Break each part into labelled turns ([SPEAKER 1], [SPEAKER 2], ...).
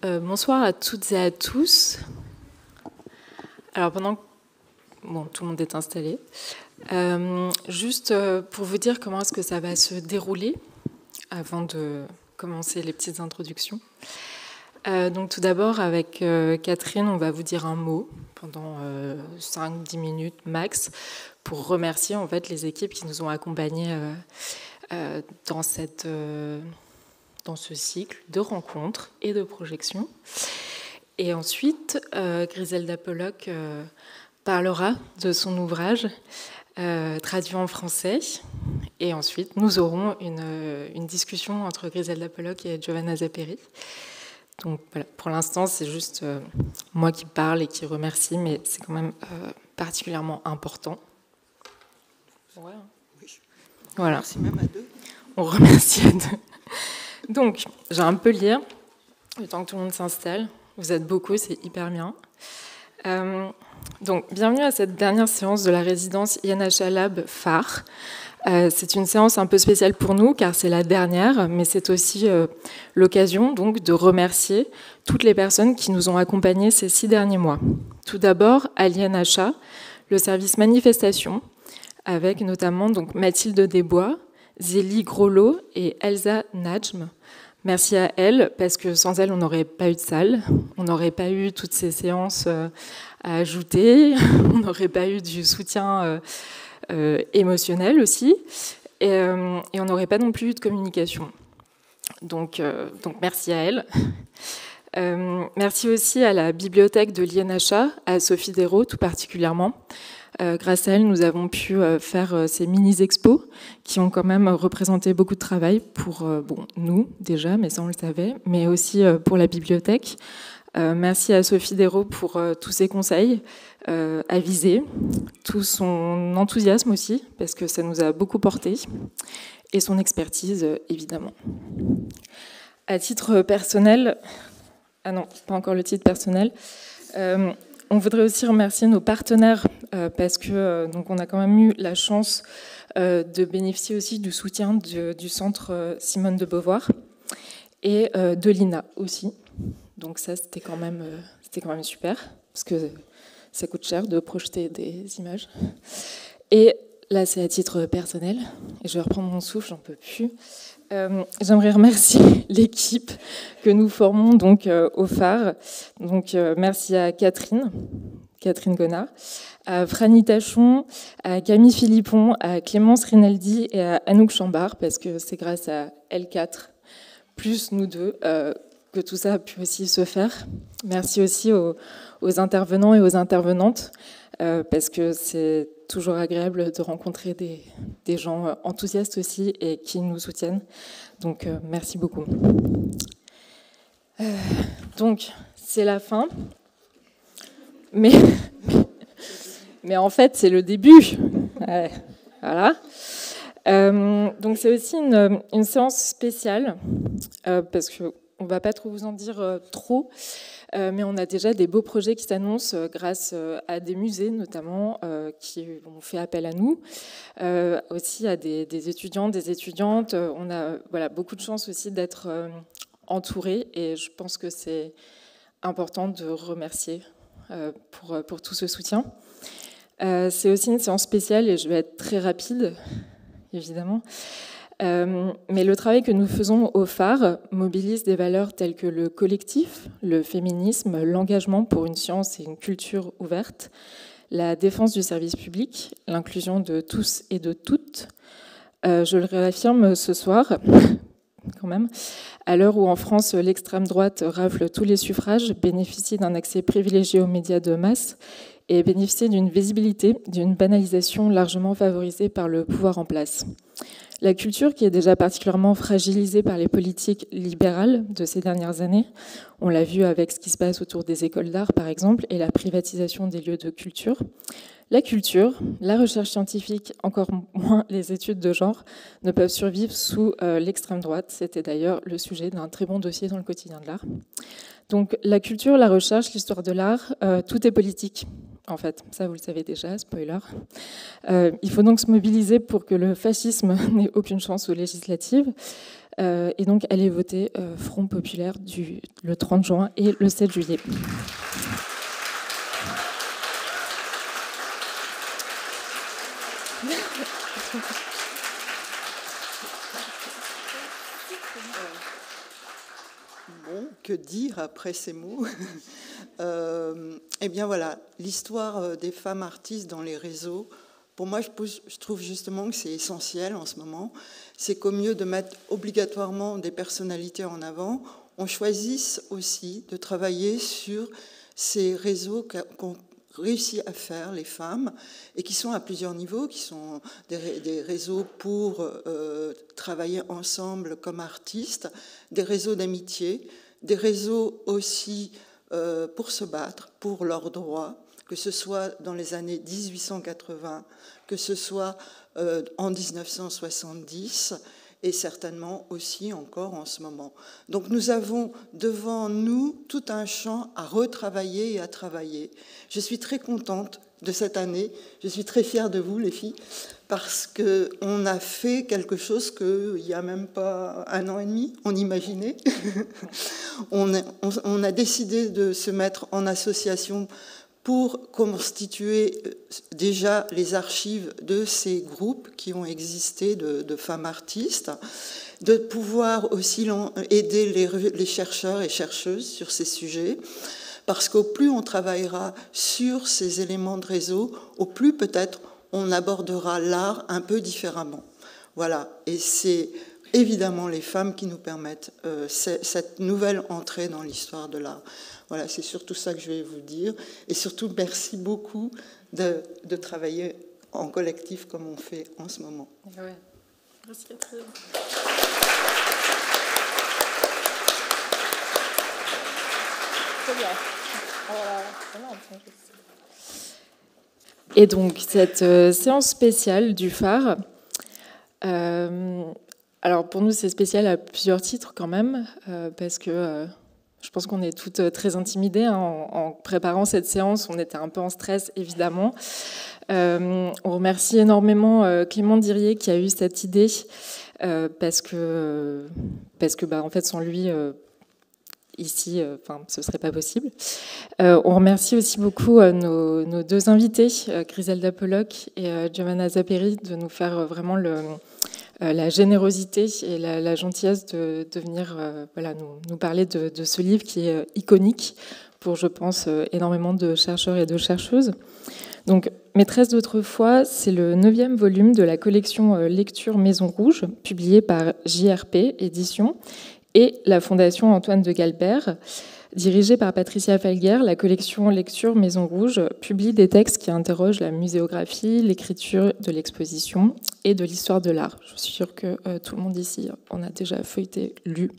[SPEAKER 1] Bonsoir à toutes et à tous. Alors pendant que tout le monde est installé, juste pour vous dire comment est-ce que ça va se dérouler avant de commencer les petites introductions. Donc tout d'abord avec Catherine, on va vous dire un mot pendant 5-10 minutes max pour remercier en fait les équipes qui nous ont accompagnés dans ce cycle de rencontres et de projections. Et ensuite, Griselda Pollock parlera de son ouvrage traduit en français. Et ensuite, nous aurons une discussion entre Griselda Pollock et Giovanna Zapperi. Donc voilà, pour l'instant, c'est juste moi qui parle et qui remercie, mais c'est quand même particulièrement important. Ouais.
[SPEAKER 2] Oui.
[SPEAKER 1] Voilà.
[SPEAKER 2] Merci même à deux.
[SPEAKER 1] On remercie à deux. Donc, j'ai un peu lire, le temps que tout le monde s'installe. Vous êtes beaucoup, c'est hyper bien. Donc, bienvenue à cette dernière séance de la résidence INHA Lab phare. C'est une séance un peu spéciale pour nous, car c'est la dernière, mais c'est aussi l'occasion donc, de remercier toutes les personnes qui nous ont accompagnés ces 6 derniers mois. Tout d'abord, à l'INHA, le service manifestation, avec notamment donc, Mathilde Desbois, Zélie Grolot et Elsa Najm. Merci à elles, parce que sans elles, on n'aurait pas eu de salle, on n'aurait pas eu toutes ces séances à ajouter, on n'aurait pas eu du soutien émotionnel aussi, et on n'aurait pas non plus eu de communication. Donc merci à elles. Merci aussi à la bibliothèque de l'INHA, à Sophie Dérault tout particulièrement. Grâce à elle, nous avons pu faire ces mini-expos qui ont quand même représenté beaucoup de travail pour nous déjà, mais ça on le savait, mais aussi pour la bibliothèque. Merci à Sophie Dérault pour tous ses conseils avisés, tout son enthousiasme aussi, parce que ça nous a beaucoup porté, et son expertise évidemment. À titre personnel, ah non, pas encore le titre personnel, on voudrait aussi remercier nos partenaires parce que donc on a quand même eu la chance de bénéficier aussi du soutien du centre Simone de Beauvoir et de l'INA aussi. Donc ça, c'était quand même super parce que ça coûte cher de projeter des images. Et là, c'est à titre personnel. Et je vais reprendre mon souffle, j'en peux plus. J'aimerais remercier l'équipe que nous formons donc au phare. Donc merci à Catherine Gonard, à Franny Tachon, à Camille Philippon, à Clémence Rinaldi et à Anouk Chambard, parce que c'est grâce à L4 plus nous deux que tout ça a pu aussi se faire. Merci aussi aux intervenants et aux intervenantes, parce que c'est toujours agréable de rencontrer des gens enthousiastes aussi et qui nous soutiennent. Donc, merci beaucoup. Donc, c'est la fin. Mais en fait, c'est le début. Ouais, voilà. Donc, c'est aussi une séance spéciale, parce qu'on ne va pas trop vous en dire trop, mais on a déjà des beaux projets qui s'annoncent grâce à des musées notamment qui ont fait appel à nous, aussi à des étudiants, des étudiantes. On a beaucoup de chance aussi d'être entourés et je pense que c'est important de remercier pour tout ce soutien. C'est aussi une séance spéciale et je vais être très rapide, évidemment. Mais le travail que nous faisons au phare mobilise des valeurs telles que le collectif, le féminisme, l'engagement pour une science et une culture ouverte, la défense du service public, l'inclusion de tous et de toutes. Je le réaffirme ce soir, quand même, à l'heure où en France l'extrême droite rafle tous les suffrages, bénéficie d'un accès privilégié aux médias de masse et bénéficie d'une visibilité, d'une banalisation largement favorisée par le pouvoir en place. La culture, qui est déjà particulièrement fragilisée par les politiques libérales de ces dernières années, on l'a vu avec ce qui se passe autour des écoles d'art, par exemple, et la privatisation des lieux de culture. La culture, la recherche scientifique, encore moins les études de genre, ne peuvent survivre sous l'extrême droite. C'était d'ailleurs le sujet d'un très bon dossier dans le quotidien de l'art. Donc la culture, la recherche, l'histoire de l'art, tout est politique. En fait, ça vous le savez déjà, spoiler. Il faut donc se mobiliser pour que le fascisme n'ait aucune chance aux législatives. Et donc, allez voter Front Populaire le 30 juin et le 7 juillet.
[SPEAKER 2] Bon, que dire après ces mots? Eh bien voilà, l'histoire des femmes artistes dans les réseaux, pour moi, je trouve justement que c'est essentiel en ce moment. C'est qu'au mieux de mettre obligatoirement des personnalités en avant, on choisisse aussi de travailler sur ces réseaux qu'on réussit à faire, les femmes, et qui sont à plusieurs niveaux, qui sont des réseaux pour travailler ensemble comme artistes, des réseaux d'amitié, des réseaux aussi pour se battre pour leurs droits, que ce soit dans les années 1880, que ce soit en 1970, et certainement aussi encore en ce moment. Donc nous avons devant nous tout un champ à retravailler et à travailler. Je suis très contente de cette année, je suis très fière de vous les filles, parce qu'on a fait quelque chose qu'il n'y a même pas 1 an et demi, on imaginait. on a décidé de se mettre en association pour constituer déjà les archives de ces groupes qui ont existé de femmes artistes, de pouvoir aussi aider les chercheurs et chercheuses sur ces sujets, parce qu'au plus on travaillera sur ces éléments de réseau, au plus peut-être on abordera l'art un peu différemment. Voilà, et c'est évidemment les femmes qui nous permettent cette nouvelle entrée dans l'histoire de l'art. Voilà, c'est surtout ça que je vais vous dire. Et surtout, merci beaucoup de travailler en collectif comme on fait en ce moment.
[SPEAKER 1] Ouais. Merci Catherine. Très bien. Et donc, cette séance spéciale du phare, alors pour nous, c'est spécial à plusieurs titres quand même, parce que je pense qu'on est toutes très intimidées. Hein, en préparant cette séance, on était un peu en stress, évidemment. On remercie énormément Clément Dirier qui a eu cette idée, parce que en fait, sans lui, ici, ce serait pas possible. On remercie aussi beaucoup nos 2 invités, Griselda Pollock et Giovanna Zapperi, de nous faire vraiment la générosité et la gentillesse de venir nous parler de ce livre qui est iconique pour, je pense, énormément de chercheurs et de chercheuses. Donc, Maîtresse d'autrefois, c'est le 9e volume de la collection Lecture Maison Rouge, publiée par JRP Éditions et la Fondation Antoine de Galbert. Dirigée par Patricia Felguer, la collection Lecture Maison Rouge publie des textes qui interrogent la muséographie, l'écriture de l'exposition et de l'histoire de l'art. Je suis sûre que tout le monde ici en a déjà feuilleté, lu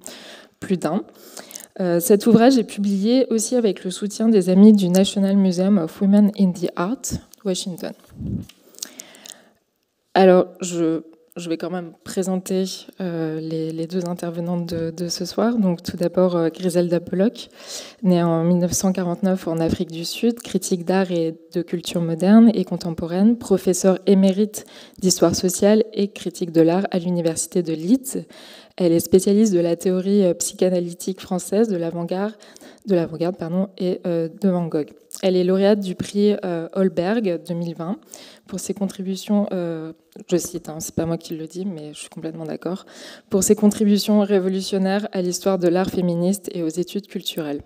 [SPEAKER 1] plus d'un. Cet ouvrage est publié aussi avec le soutien des amis du National Museum of Women in the Art, Washington. Alors, je vais quand même présenter les 2 intervenantes de ce soir. Donc, tout d'abord, Griselda Pollock, née en 1949 en Afrique du Sud, critique d'art et de culture moderne et contemporaine, professeure émérite d'histoire sociale et critique de l'art à l'université de Leeds. Elle est spécialiste de la théorie psychanalytique française de l'avant-garde et de Van Gogh. Elle est lauréate du prix Holberg 2020 pour ses contributions, je cite, hein, c'est pas moi qui le dis, mais je suis complètement d'accord, pour ses contributions révolutionnaires à l'histoire de l'art féministe et aux études culturelles.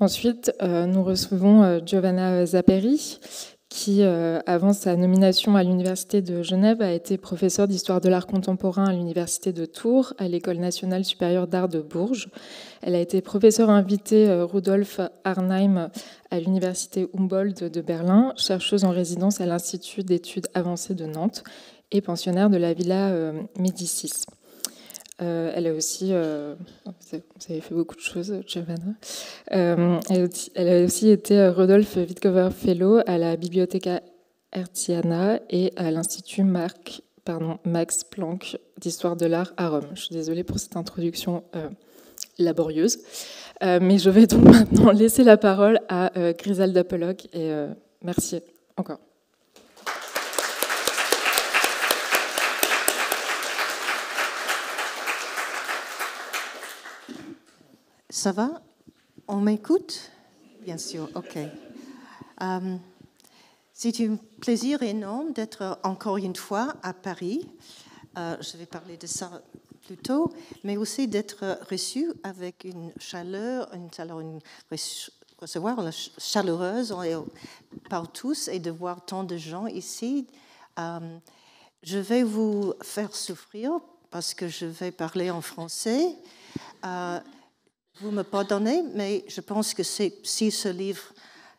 [SPEAKER 1] Ensuite, nous recevons Giovanna Zapperi, qui, avant sa nomination à l'Université de Genève, a été professeure d'histoire de l'art contemporain à l'Université de Tours, à l'École nationale supérieure d'art de Bourges. Elle a été professeure invitée Rudolf Arnheim à l'Université Humboldt de Berlin, chercheuse en résidence à l'Institut d'études avancées de Nantes et pensionnaire de la Villa Médicis. Elle a aussi, vous avez fait beaucoup de choses, Giovanna. Elle a aussi été Rudolf Wittkower Fellow à la Bibliotheca Hertziana et à l'Institut Max Planck d'histoire de l'art à Rome. Je suis désolée pour cette introduction laborieuse, mais je vais donc maintenant laisser la parole à Griselda Pollock et merci encore.
[SPEAKER 3] Ça va? On m'écoute? Bien sûr, ok. C'est un plaisir énorme d'être encore une fois à Paris. Je vais parler de ça plus tôt, mais aussi d'être reçu avec une chaleur, recevoir chaleureuse par tous et de voir tant de gens ici. Je vais vous faire souffrir parce que je vais parler en français. Vous me pardonnez, mais je pense que si ce livre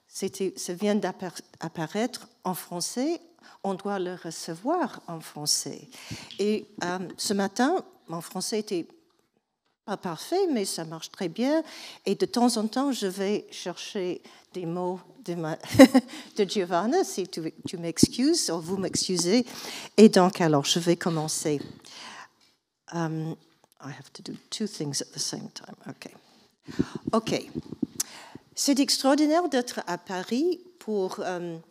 [SPEAKER 3] ça vient d'apparaître en français, on doit le recevoir en français. Et ce matin, mon français était pas parfait, mais ça marche très bien. Et de temps en temps, je vais chercher des mots de Giovanna, si tu m'excuses, ou vous m'excusez. Et donc, alors, je vais commencer. I have to do two things at the same time. OK. C'est extraordinaire d'être à Paris pour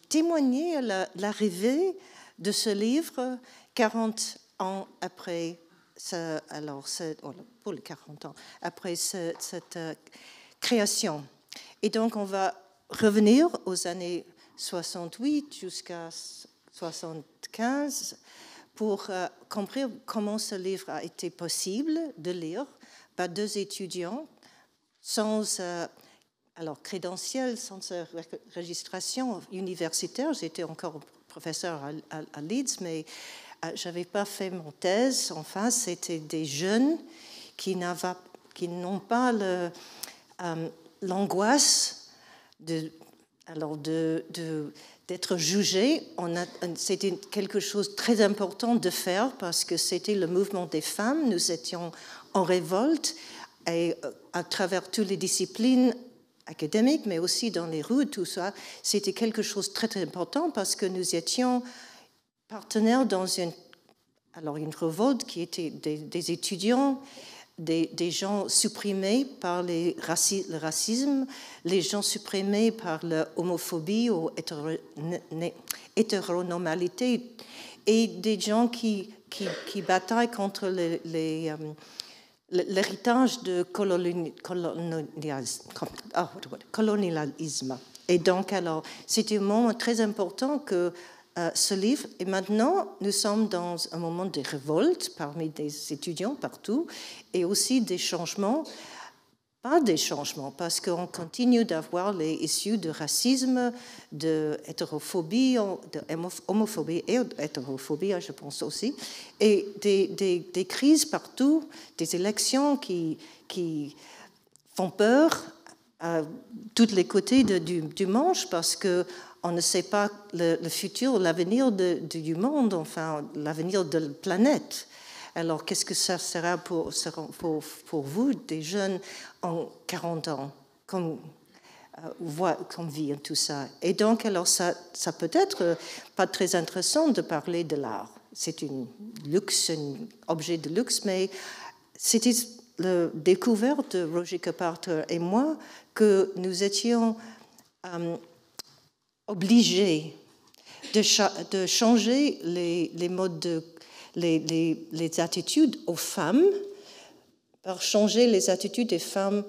[SPEAKER 3] témoigner l'arrivée de ce livre 40 ans après, pour les 40 ans, après cette création. Et donc, on va revenir aux années 68 jusqu'à 75 pour comprendre comment ce livre a été possible de lire par deux étudiants sans crédentiel, sans registration universitaire. J'étais encore professeur à Leeds, mais je n'avais pas fait mon thèse. Enfin, c'était des jeunes qui n'ont pas l'angoisse d'être jugés. C'était quelque chose de très important de faire parce que c'était le mouvement des femmes. Nous étions en révolte et à travers toutes les disciplines académiques, mais aussi dans les rues, tout ça, c'était quelque chose de très, très important parce que nous étions partenaires dans une révolte qui était des étudiants, des gens supprimés par le racisme, les gens supprimés par l'homophobie ou hétéronormalité, et des gens qui bataillent contre l'héritage de colonialisme. Et donc, alors, c'était un moment très important que ce livre, et maintenant, nous sommes dans un moment de révolte parmi des étudiants partout, et aussi des changements, pas des changements, parce qu'on continue d'avoir les issues de racisme, de hétérophobie, de homophobie et hétérophobie, je pense aussi, et des crises partout, des élections qui font peur à tous les côtés du manche, parce qu'on ne sait pas le futur, l'avenir du monde, enfin l'avenir de la planète. Alors, qu'est-ce que ça sera pour vous, des jeunes en 40 ans, comme vit tout ça? Et donc, alors, ça peut être pas très intéressant de parler de l'art. C'est un objet de luxe, mais c'était la découverte de Roger Carpenter et moi que nous étions obligés de changer les modes les attitudes aux femmes par changer les attitudes des femmes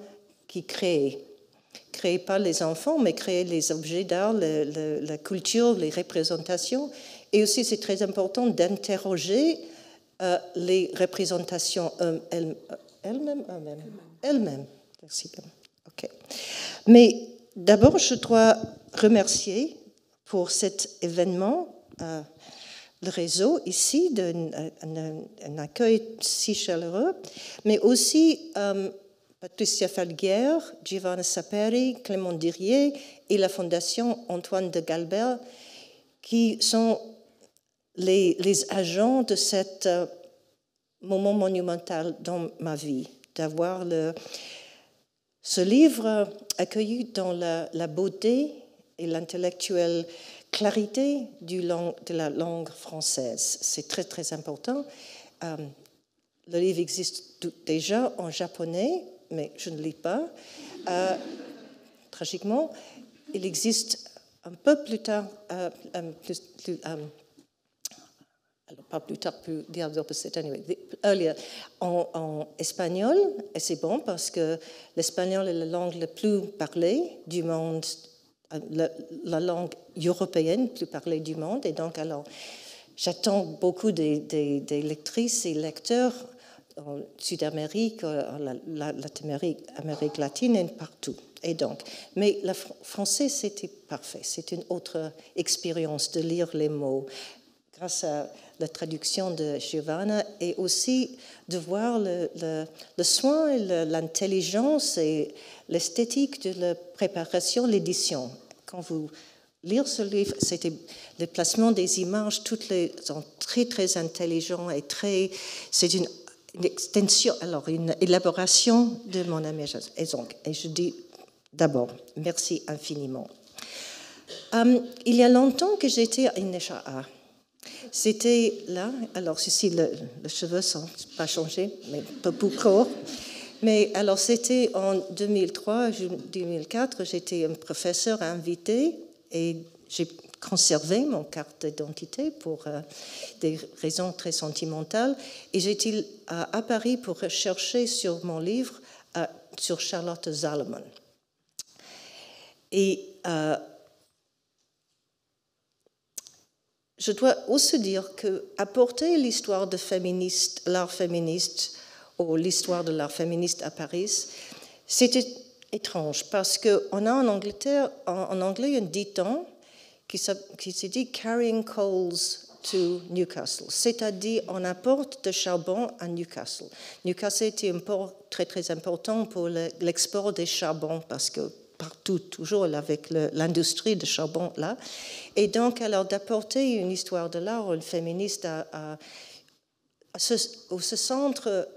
[SPEAKER 3] qui créent pas les enfants, mais créer les objets d'art, la culture, les représentations. Et aussi, c'est très important d'interroger les représentations elles-mêmes. Merci. OK. Mais d'abord, je dois remercier pour cet événement le réseau ici, un accueil si chaleureux, mais aussi Patricia Falguière, Giovanna Saperi, Clément Dirier et la Fondation Antoine de Galbert, qui sont les agents de cet moment monumental dans ma vie, d'avoir ce livre accueilli dans la beauté et l'intellectuelle clarité de la langue française. C'est très, très important. Le livre existe déjà en japonais, mais je ne lis pas. Tragiquement, il existe un peu plus tard, alors pas plus tard, plus the opposite anyway, earlier, en espagnol, et c'est bon parce que l'espagnol est la langue la plus parlée du monde, la langue européenne plus parlée du monde, et donc alors j'attends beaucoup des lectrices et lecteurs en Sud-Amérique, Amérique latine et partout. Et donc, mais le français, c'était parfait. C'est une autre expérience de lire les mots grâce à la traduction de Giovanna et aussi de voir le soin, et l'intelligence et l'esthétique de la préparation, l'édition. Quand vous lire ce livre, c'était le placement des images, toutes les sont très très intelligents et c'est une extension, alors une élaboration de mon imagination. Et je dis d'abord merci infiniment. Il y a longtemps que j'étais à Inesha'a. C'était là, alors ceci, les cheveux ne sont pas changés, mais pas beaucoup courts. Mais alors c'était en 2003-2004, j'étais un professeur invité et j'ai conservé mon carte d'identité pour des raisons très sentimentales. Et j'étais à Paris pour rechercher sur mon livre sur Charlotte Salomon. Et je dois aussi dire qu'apporter l'histoire de l'art féministe ou l'histoire de l'art féministe à Paris, c'était étrange parce qu'on a en Angleterre, en anglais, un dicton qui se dit « carrying coals to Newcastle », c'est-à-dire on apporte du charbon à Newcastle. Newcastle était un port très très important pour l'export des charbons parce que partout, toujours avec l'industrie de charbon là. Et donc, alors, d'apporter une histoire de l'art, une féministe à ce centre,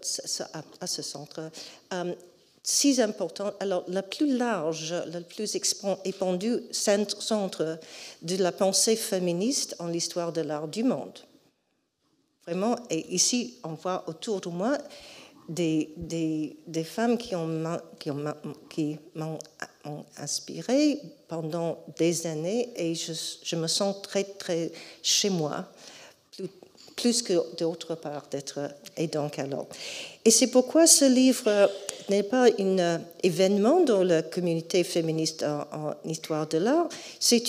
[SPEAKER 3] si important, alors, la plus large, la plus épandue centre de la pensée féministe en l'histoire de l'art du monde. Vraiment, et ici, on voit autour de moi des femmes qui m'ont inspirée pendant des années et je me sens très, très chez moi, plus que d'autre part d'être. Et donc alors. Et c'est pourquoi ce livre n'est pas un événement dans la communauté féministe en histoire de l'art. C'est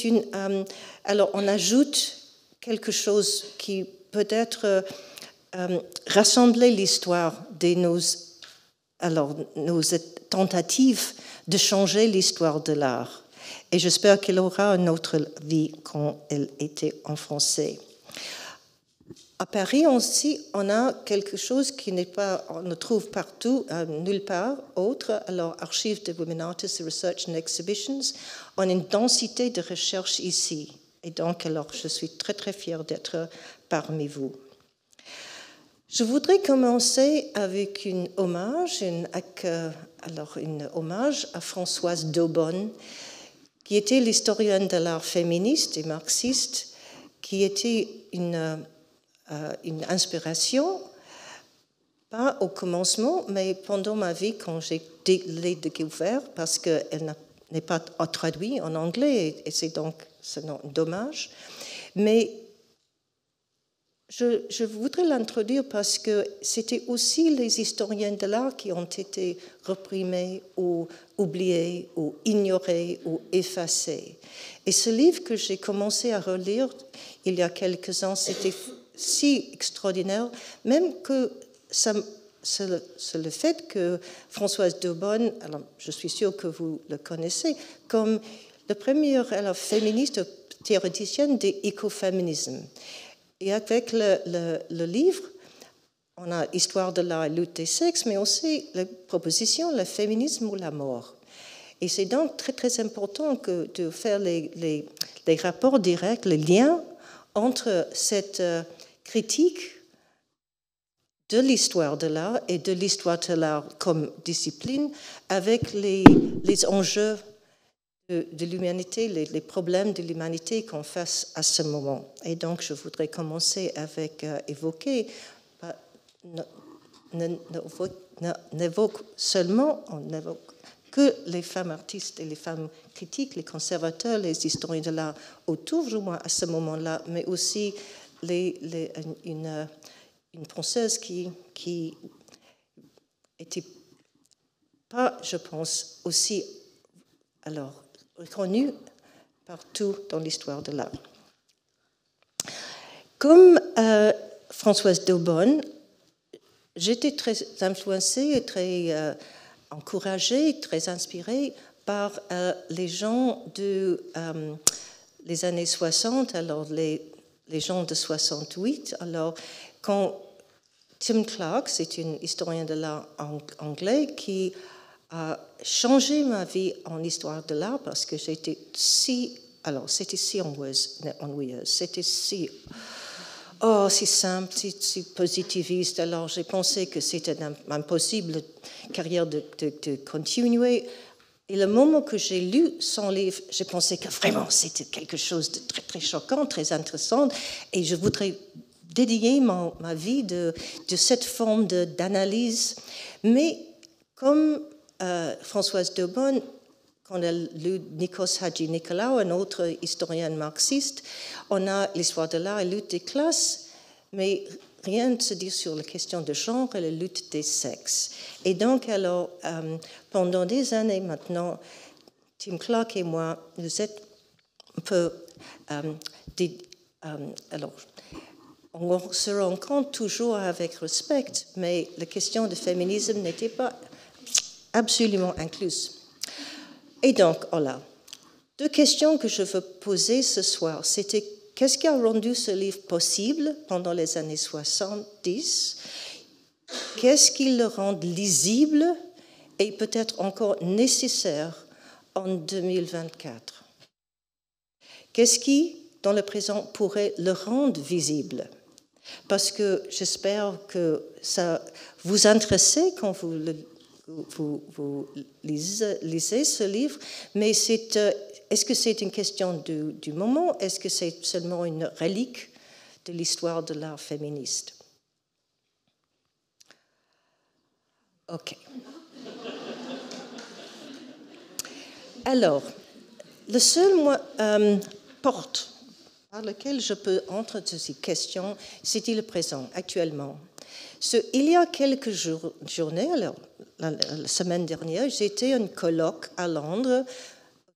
[SPEAKER 3] alors on ajoute quelque chose qui peut être rassembler l'histoire de nos tentatives de changer l'histoire de l'art. Et j'espère qu'elle aura une autre vie quand elle était en français. À Paris aussi, on a quelque chose qui n'est pas, on ne trouve partout, nulle part autre. Alors, Archives de Women Artists, Research and Exhibitions, on a une densité de recherche ici. Et donc, alors, je suis très, très fière d'être parmi vous. Je voudrais commencer avec un hommage à Françoise Daubonne, qui était l'historienne de l'art féministe et marxiste, qui était une inspiration, pas au commencement, mais pendant ma vie, quand j'ai l'ai découvert, parce qu'elle n'est pas traduite en anglais, et c'est donc dommage. Mais je voudrais l'introduire parce que c'était aussi les historiens de l'art qui ont été reprimés ou oubliés ou ignorés ou effacés. Et ce livre que j'ai commencé à relire il y a quelques ans, c'était si extraordinaire, même que c'est le fait que Françoise Daubonne, alors je suis sûre que vous le connaissez, comme la première féministe théoréticienne de l'écoféminisme. Et avec le livre, on a Histoire de l'art et lutte des sexes, mais aussi la proposition, le féminisme ou la mort. Et c'est donc très, très important de faire les rapports directs, les liens entre cette critique de l'histoire de l'art et de l'histoire de l'art comme discipline avec les enjeux de l'humanité, les problèmes de l'humanité qu'on face à ce moment. Et donc, je voudrais commencer avec évoquer, n'évoque seulement, on n'évoque que les femmes artistes et les femmes critiques, les conservateurs, les historiens de l'art autour de moi à ce moment-là, mais aussi une penseuse qui était pas, je pense, aussi reconnue partout dans l'histoire de l'art. Comme Françoise Daubonne, j'étais très influencée, très encouragée, très inspirée par les gens les années 60, alors les gens de 68. Alors, quand Tim Clark, c'est un historien de l'art anglais qui a changé ma vie en histoire de l'art parce que j'étais c'était si ennuyeuse, c'était si simple, si positiviste. Alors j'ai pensé que c'était impossible carrière de continuer. Et le moment que j'ai lu son livre, j'ai pensé que vraiment c'était quelque chose de très très choquant, très intéressant, et je voudrais dédier ma vie de cette forme d'analyse. Mais comme Françoise Daubonne, quand elle a lu Nikos Hadjinikolaou, un autre historien marxiste, on a l'histoire de l'art et lutte des classes, mais rien ne se dit sur la question de genre et la lutte des sexes. Et donc, alors, pendant des années maintenant, Tim Clark et moi, nous êtes un peu... alors, on se rencontre toujours avec respect, mais la question du féminisme n'était pas absolument incluse. Et donc, voilà, deux questions que je veux poser ce soir. C'était qu'est-ce qui a rendu ce livre possible pendant les années 70? Qu'est-ce qui le rend lisible et peut-être encore nécessaire en 2024? Qu'est-ce qui, dans le présent, pourrait le rendre visible? Parce que j'espère que ça vous intéresse quand vous lisez ce livre, mais est-ce que c'est une question du moment? Est-ce que c'est seulement une relique de l'histoire de l'art féministe? OK. Alors, le seul porte par lequel je peux entrer dans ces questions, c'est le présent, actuellement. Il y a quelques journées, alors, la semaine dernière, j'étais à un colloque à Londres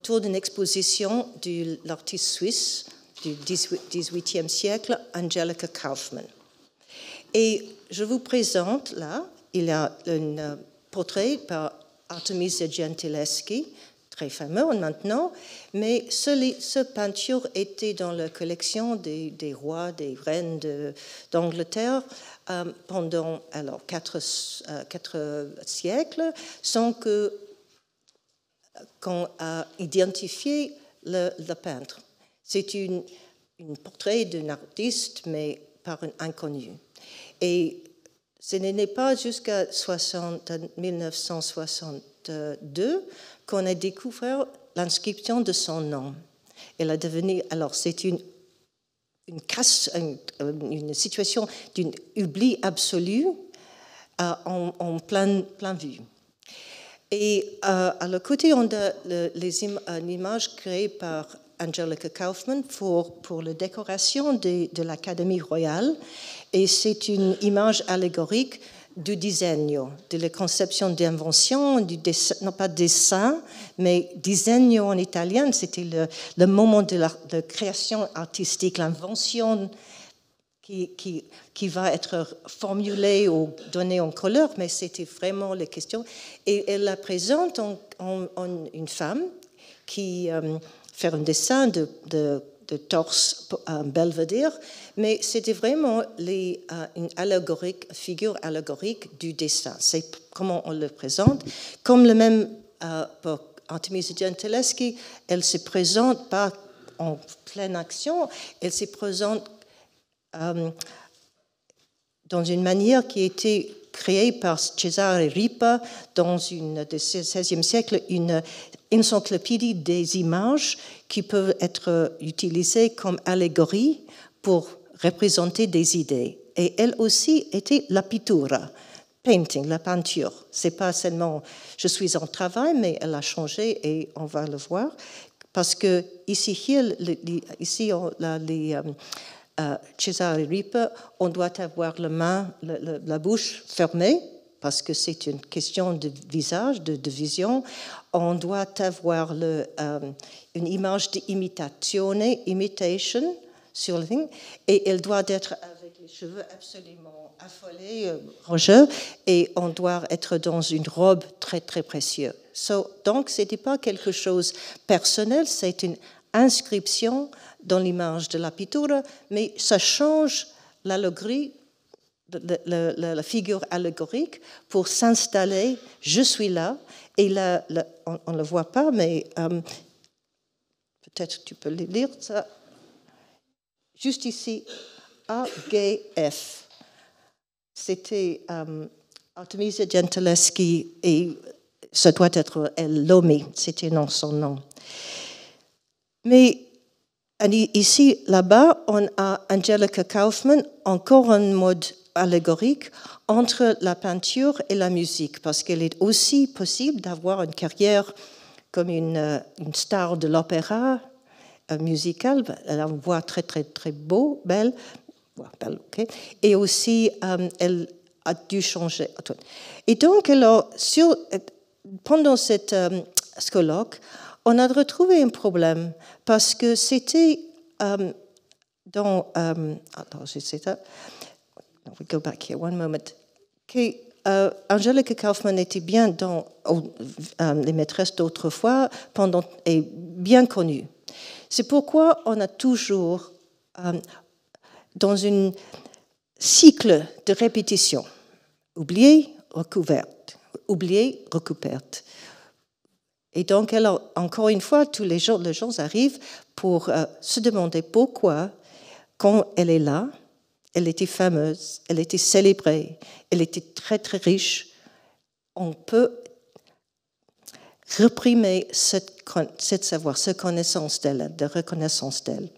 [SPEAKER 3] autour d'une exposition de l'artiste suisse du XVIIIe siècle, Angelica Kauffmann. Et je vous présente là, il y a un portrait par Artemisia Gentileschi, très fameux maintenant, mais ce peinture était dans la collection des rois, des reines d'Angleterre pendant 4 siècles, sans qu'on a identifié le peintre. C'est un portrait d'un artiste, mais par un inconnu. Et ce n'est pas jusqu'à 1962 qu'on a découvert l'inscription de son nom. Elle a devenu, alors c'est une situation d'un oubli absolu en plein vue. Et à le côté, on a une image créée par Angelica Kauffmann pour la décoration de l'Académie royale. Et c'est une image allégorique du disegno, de la conception d'invention, non pas dessin, mais disegno en italien, c'était le moment de la création artistique, l'invention qui va être formulée ou donnée en couleur, mais c'était vraiment la question. Et elle la présente en une femme qui fait un dessin de torse belvédère, mais c'était vraiment une figure allégorique du dessin. C'est comment on le présente. Comme le même pour Artemisia Gentileschi, elle se présente pas en pleine action, elle se présente dans une manière qui a été créée par Cesare Ripa dans du XVIe siècle, une encyclopédie des images qui peuvent être utilisées comme allégorie pour représenter des idées. Et elle aussi était la pittura, painting, la peinture. C'est pas seulement je suis en travail, mais elle a changé et on va le voir. Parce que ici on a Cesare Ripa, on doit avoir la bouche fermée, parce que c'est une question de visage, de vision. On doit avoir une image d'imitation sur le thing, et elle doit être avec les cheveux absolument affolés, rageux, et on doit être dans une robe très, très précieuse. Donc, ce n'était pas quelque chose personnel, c'est une inscription dans l'image de la pittura, mais ça change l'allégorie, la figure allégorique pour s'installer, je suis là, et là, on ne le voit pas, mais peut-être tu peux le lire, ça. Juste ici, AGF. C'était Artemisia Gentileschi, et ça doit être Lomi, c'était son nom. Mais ici, là-bas, on a Angelica Kauffman, encore en mode allégorique, entre la peinture et la musique, parce qu'il est aussi possible d'avoir une carrière comme une star de l'opéra musical. Elle a une voix très, très, très belle, okay. Et aussi, elle a dû changer. Et donc, alors, pendant ce colloque, on a retrouvé un problème, parce que c'était dans... attends, je sais ça. We go back here, one moment. Okay, Angelica Kauffman était bien dans les maîtresses d'autrefois, et bien connue. C'est pourquoi on a toujours, dans un cycle de répétition, oublié, recouverte, oublié, recouverte. Et donc, alors, encore une fois, tous les gens arrivent pour se demander pourquoi, quand elle est là, elle était fameuse, elle était célébrée, elle était très, très riche, on peut réprimer cette savoir, cette connaissance d'elle, de reconnaissance d'elle.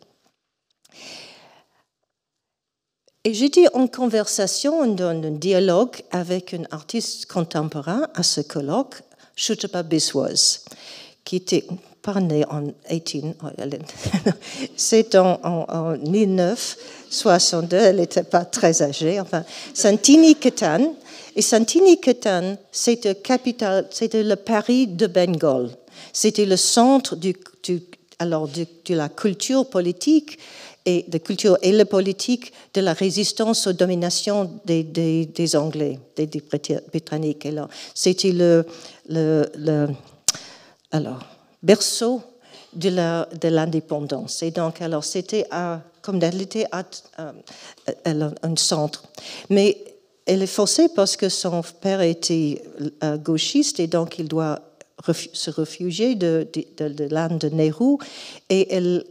[SPEAKER 3] Et j'étais en conversation, dans un dialogue avec un artiste contemporain à ce colloque, Shutrapa Biswas, qui était pas né en 18, c'est en 1962, elle n'était pas très âgée, enfin, Santiniketan. Et Santiniketan, c'était le Paris de Bengale. C'était le centre de la culture politique et de culture et la politique de la résistance aux dominations des Anglais, des Britanniques. Alors, c'était le berceau de l'indépendance. Et donc, alors, c'était comme elle était un centre. Mais elle est forcée parce que son père était gauchiste et donc il doit se réfugier de l'âne de Nehru. Et elle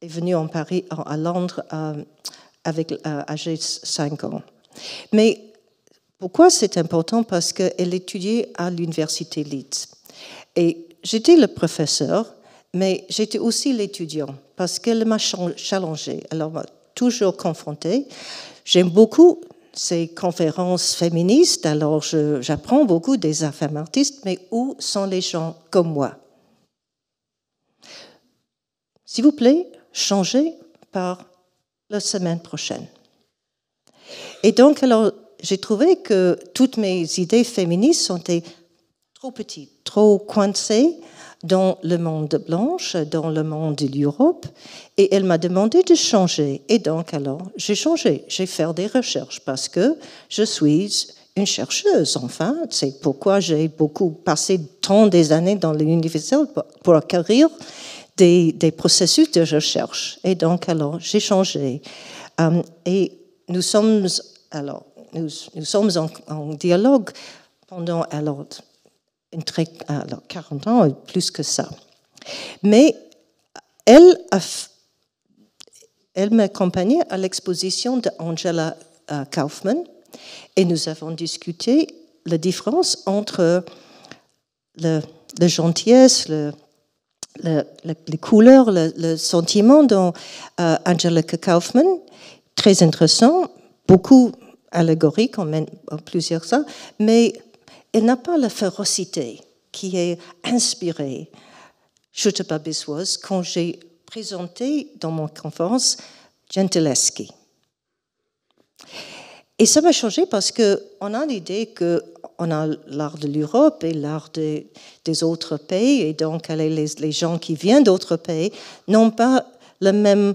[SPEAKER 3] est venue à Londres âgée de 5 ans. Mais pourquoi c'est important? Parce qu'elle étudiait à l'université Leeds. Et j'étais le professeur, mais j'étais aussi l'étudiant parce qu'elle m'a challengée. Elle m'a toujours confrontée. J'aime beaucoup ces conférences féministes, alors j'apprends beaucoup des femmes artistes, mais où sont les gens comme moi? S'il vous plaît, changez par la semaine prochaine. Et donc, alors, j'ai trouvé que toutes mes idées féministes sont trop petites, trop coincées dans le monde blanche, dans le monde de l'Europe, et elle m'a demandé de changer. Et donc, alors, j'ai changé. J'ai fait des recherches parce que je suis une chercheuse, enfin. C'est pourquoi j'ai beaucoup passé tant des années dans l'université pour acquérir des processus de recherche. Et donc, alors, j'ai changé. Et nous sommes en dialogue pendant, 40 ans, plus que ça. Mais elle m'accompagnait à l'exposition d'Angela Kauffman et nous avons discuté la différence entre la gentillesse, les couleurs, le sentiment dans Angelica Kauffman, très intéressant, beaucoup allégorique, en plusieurs ça, mais elle n'a pas la férocité qui est inspirée. Shutrapa Biswas, quand j'ai présenté dans mon conférence Gentileschi. Et ça m'a changé parce qu'on a l'idée qu'on a l'art de l'Europe et l'art des autres pays, et donc les gens qui viennent d'autres pays n'ont pas le même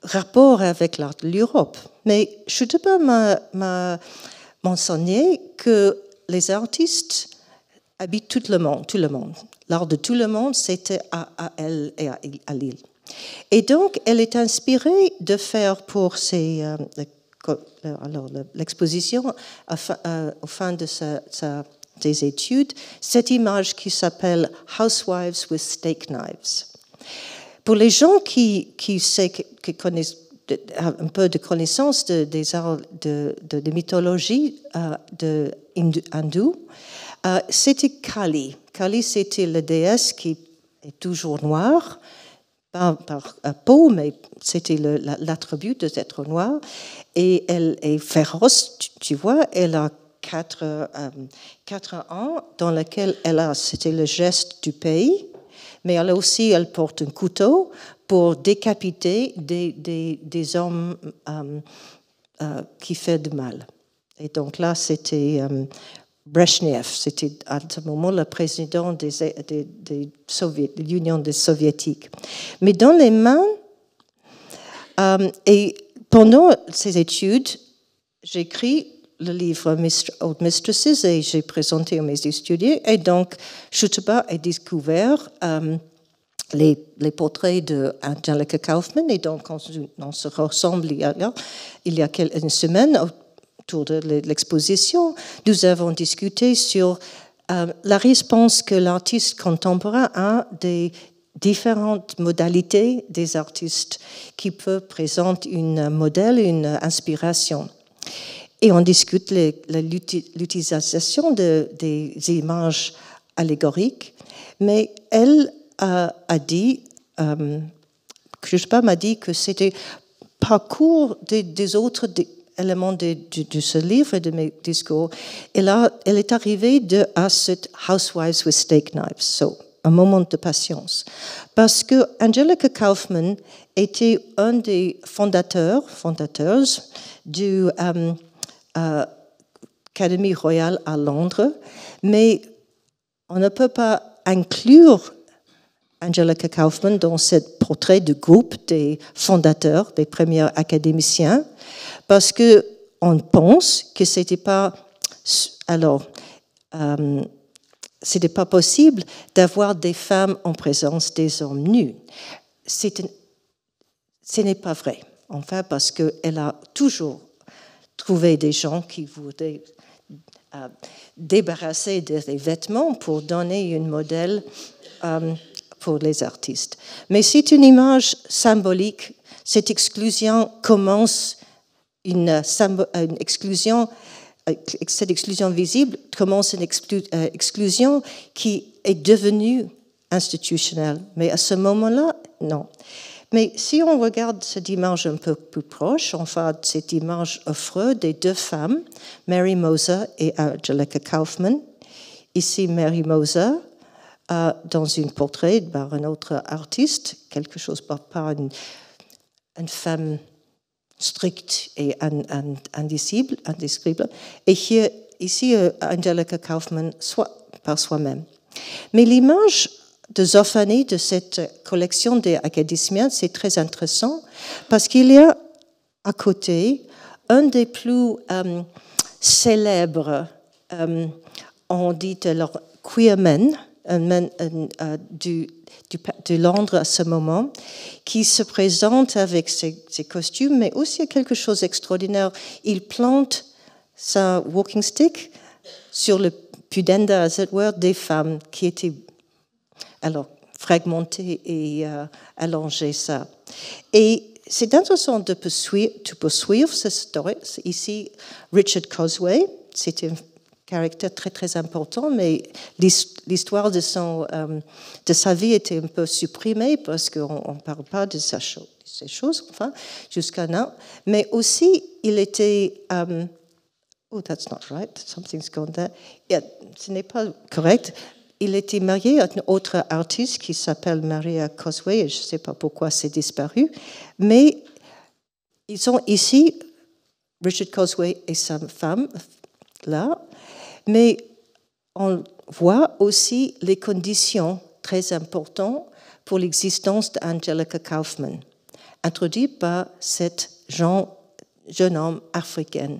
[SPEAKER 3] rapport avec l'art de l'Europe. Mais Schutteberg m'a mentionné que les artistes habitent tout le monde. L'art de tout le monde, c'était à elle et à Lille. Et donc, elle est inspirée de faire pour l'exposition, au fin de des études, cette image qui s'appelle Housewives with Steak Knives. Pour les gens qui connaissent un peu de connaissance des arts de mythologie hindoue, c'était Kali. Kali, c'était la déesse qui est toujours noire, pas par peau, mais c'était l'attribut d'être noir. Et elle est féroce, tu vois, elle a 4 ans dans lesquels c'était le geste du pays, mais elle porte un couteau pour décapiter des hommes qui font du mal. Et donc là, c'était Brezhnev, c'était à ce moment le président de l'Union des Soviétiques. Mais dans les mains, et pendant ces études, j'ai écrit le livre Old Mistresses et j'ai présenté à mes étudiants. Et donc, Schutteberg a découvert les portraits d'Angelica Kauffman. Et donc, on se ressemble il y a une semaine autour de l'exposition. Nous avons discuté sur la réponse que l'artiste contemporain a des différentes modalités des artistes qui peuvent présenter un modèle, une inspiration. Et on discute l'utilisation des images allégoriques, mais elle a dit, m'a dit que c'était parcours des autres éléments de ce livre et de mes discours. Elle est arrivée à cette Housewives with Steak Knives. So, un moment de patience. Parce que Angelica Kauffman était un des fondateurs du Académie royale à Londres, mais on ne peut pas inclure Angelica Kauffman dans ce portrait de groupe des fondateurs, des premiers académiciens, parce qu'on pense que c'était pas possible d'avoir des femmes en présence des hommes nus. Ce n'est pas vrai, enfin, parce qu'elle a toujours trouvé des gens qui voulaient débarrasser des vêtements pour donner un modèle pour les artistes. Mais c'est une image symbolique. Cette exclusion commence cette exclusion visible commence une exclusion qui est devenue institutionnelle. Mais à ce moment-là, non. Mais si on regarde cette image un peu plus proche, on voit cette image affreuse des deux femmes, Mary Moser et Angelica Kauffman. Ici, Mary Moser, dans un portrait par un autre artiste, quelque chose par une femme stricte et indicible. Et ici, Angelica Kauffman par soi-même. Mais l'image de Zoffany, de cette collection des académiciens, c'est très intéressant parce qu'il y a à côté un des plus célèbres, on dit alors queer men, de Londres à ce moment, qui se présente avec ses costumes, mais aussi quelque chose d'extraordinaire. Il plante sa walking stick sur le pudenda, as it were, des femmes qui étaient alors fragmentées et allongées ça. Et c'est intéressant de poursuivre cette histoire. Ici, Richard Cosway, c'était un caractère très très important, mais l'histoire de sa vie était un peu supprimée parce qu'on ne parle pas de ces choses, enfin, jusqu'à now. Mais aussi, il était... oh, that's not right. Something's gone there. Yeah, ce n'est pas correct. Il était marié à une autre artiste qui s'appelle Maria Cosway, et je ne sais pas pourquoi c'est disparu, mais ils sont ici, Richard Cosway et sa femme, là, mais on voit aussi les conditions très importantes pour l'existence d'Angelica Kauffman, introduit par cet jeune homme africain.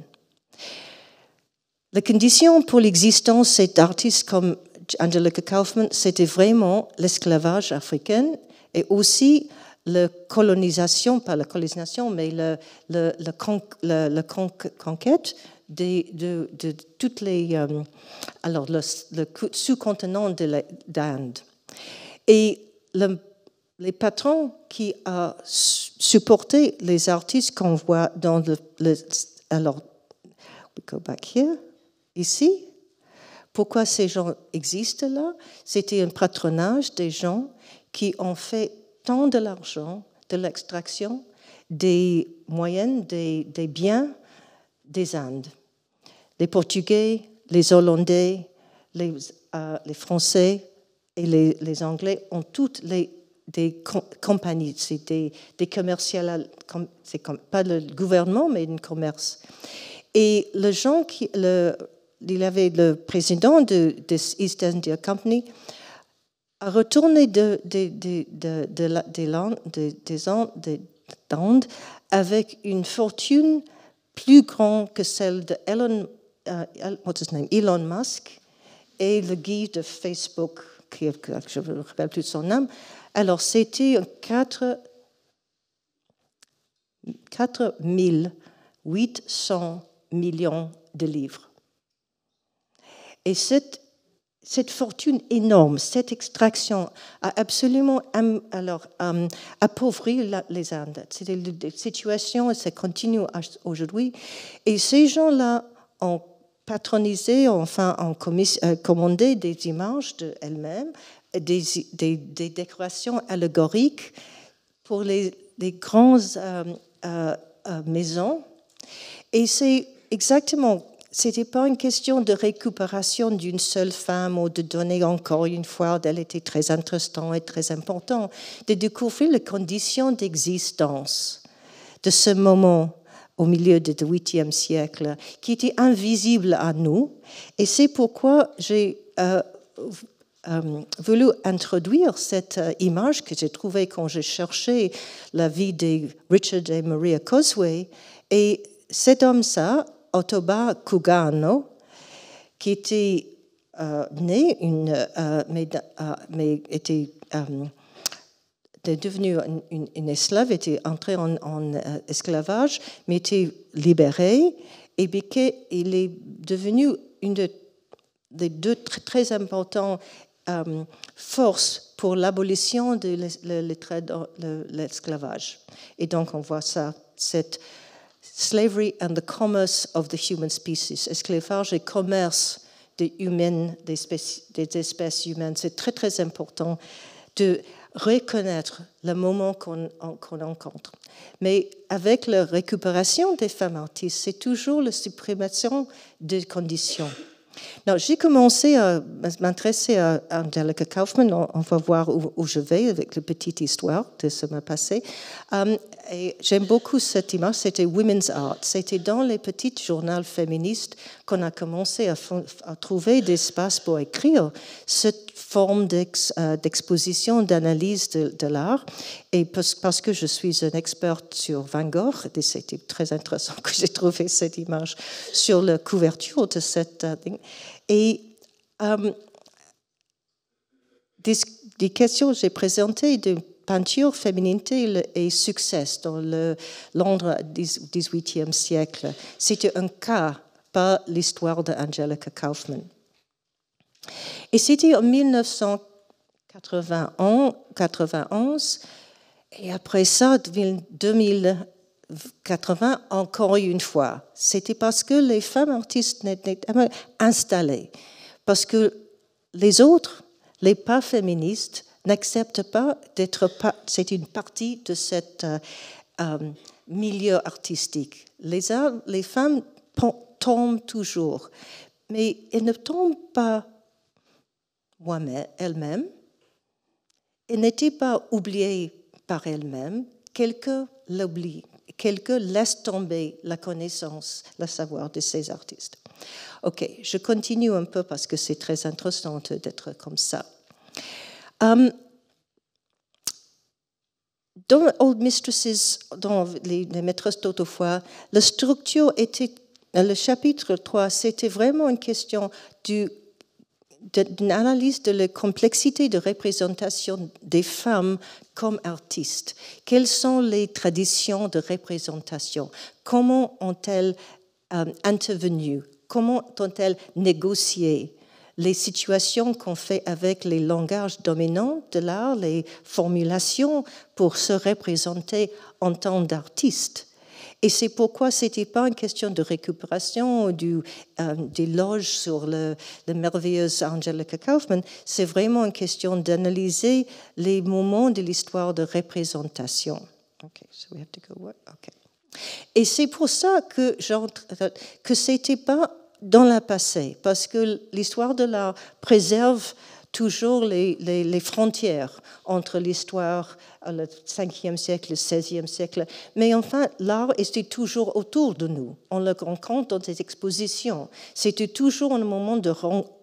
[SPEAKER 3] La condition pour l'existence de cet artiste comme Angelica Kauffman, c'était vraiment l'esclavage africain et aussi la colonisation, pas la colonisation, mais la conquête de toutes les... alors, le sous-continent d'Inde. Et les patrons qui ont supporté les artistes qu'on voit dans alors, we go back here, ici. Pourquoi ces gens existent là? C'était un patronage des gens qui ont fait tant de l'argent, de l'extraction, des moyens, des biens des Indes. Les Portugais, les Hollandais, les Français et les Anglais ont toutes des compagnies, c'est des commerciales, c'est pas le gouvernement, mais un commerce. Et les gens il avait le président de East India Company a retourné des Indes avec une fortune plus grande que celle de Elon Musk et le guide de Facebook, je ne me rappelle plus de son nom. Alors, c'était 4,800 millions de livres. Et cette fortune énorme, cette extraction a absolument appauvri les Indes. C'était une situation, et ça continue aujourd'hui. Et ces gens-là ont patronisé, enfin, ont commandé des images d'elles-mêmes, des décorations allégoriques pour les grandes maisons. Et c'est exactement... Ce n'était pas une question de récupération d'une seule femme ou de donner encore une fois, elle était très intéressante et très importante, de découvrir les conditions d'existence de ce moment au milieu du 8e siècle qui était invisible à nous. Et c'est pourquoi j'ai voulu introduire cette image que j'ai trouvée quand j'ai cherché la vie de Richard et Maria Cosway. Et cet homme-là, Ottobah Cugoano, qui était né, mais était devenu une esclave, était entré en esclavage, mais était libéré, et il est devenu une des deux très importantes forces pour l'abolition de l'esclavage. Et donc, on voit ça, cette Slavery and the Commerce of the Human Species, esclavage et commerce des espèces humaines. C'est très, très important de reconnaître le moment qu'on rencontre. Mais avec la récupération des femmes artistes, c'est toujours la suppression des conditions. Alors, j'ai commencé à m'intéresser à Angelica Kauffman. On va voir où je vais avec la petite histoire de ce mois passé. Et j'aime beaucoup cette image, c'était Women's Art. C'était dans les petits journaux féministes qu'on a commencé à trouver des espaces pour écrire cette forme d'exposition, d'analyse de l'art. Et parce que je suis une experte sur Van Gogh, et c'était très intéressant que j'ai trouvé cette image sur la couverture de cette... Et des questions que j'ai présentées de peinture, féminité et succès dans le Londres du XVIIIe siècle. C'était un cas, pas l'histoire d'Angelica Kauffman. Et c'était en 1991, et après ça, 2080, encore une fois. C'était parce que les femmes artistes n'étaient pas installées, parce que les autres, les pas féministes, n'acceptent pas d'être... C'est une partie de cet milieu artistique. Les femmes tombent toujours, mais elles ne tombent pas elles-mêmes. Elles n'étaient pas oubliées par elles-mêmes. Quelqu'un l'oublie quelqu'un laisse tomber la connaissance, le savoir de ces artistes. Ok, je continue un peu parce que c'est très intéressant d'être comme ça. Dans Old Mistresses, dans les maîtresses d'autrefois, la structure était, le chapitre 3, c'était vraiment une question d'une analyse de la complexité de représentation des femmes comme artistes. Quelles sont les traditions de représentation? Comment ont-elles intervenu? Comment ont-elles négocié les situations qu'on fait avec les langages dominants de l'art, les formulations pour se représenter en tant d'artiste? Et c'est pourquoi ce n'était pas une question de récupération d'éloge sur la merveilleuse Angelica Kauffman, c'est vraiment une question d'analyser les moments de l'histoire de représentation. Okay, so we have to go what? Okay. Et c'est pour ça que ce n'était pas dans le passé, parce que l'histoire de l'art préserve toujours les frontières entre l'histoire, le 5e siècle, le 16e siècle. Mais enfin, l'art était toujours autour de nous. On le rencontre dans des expositions. C'était toujours un moment de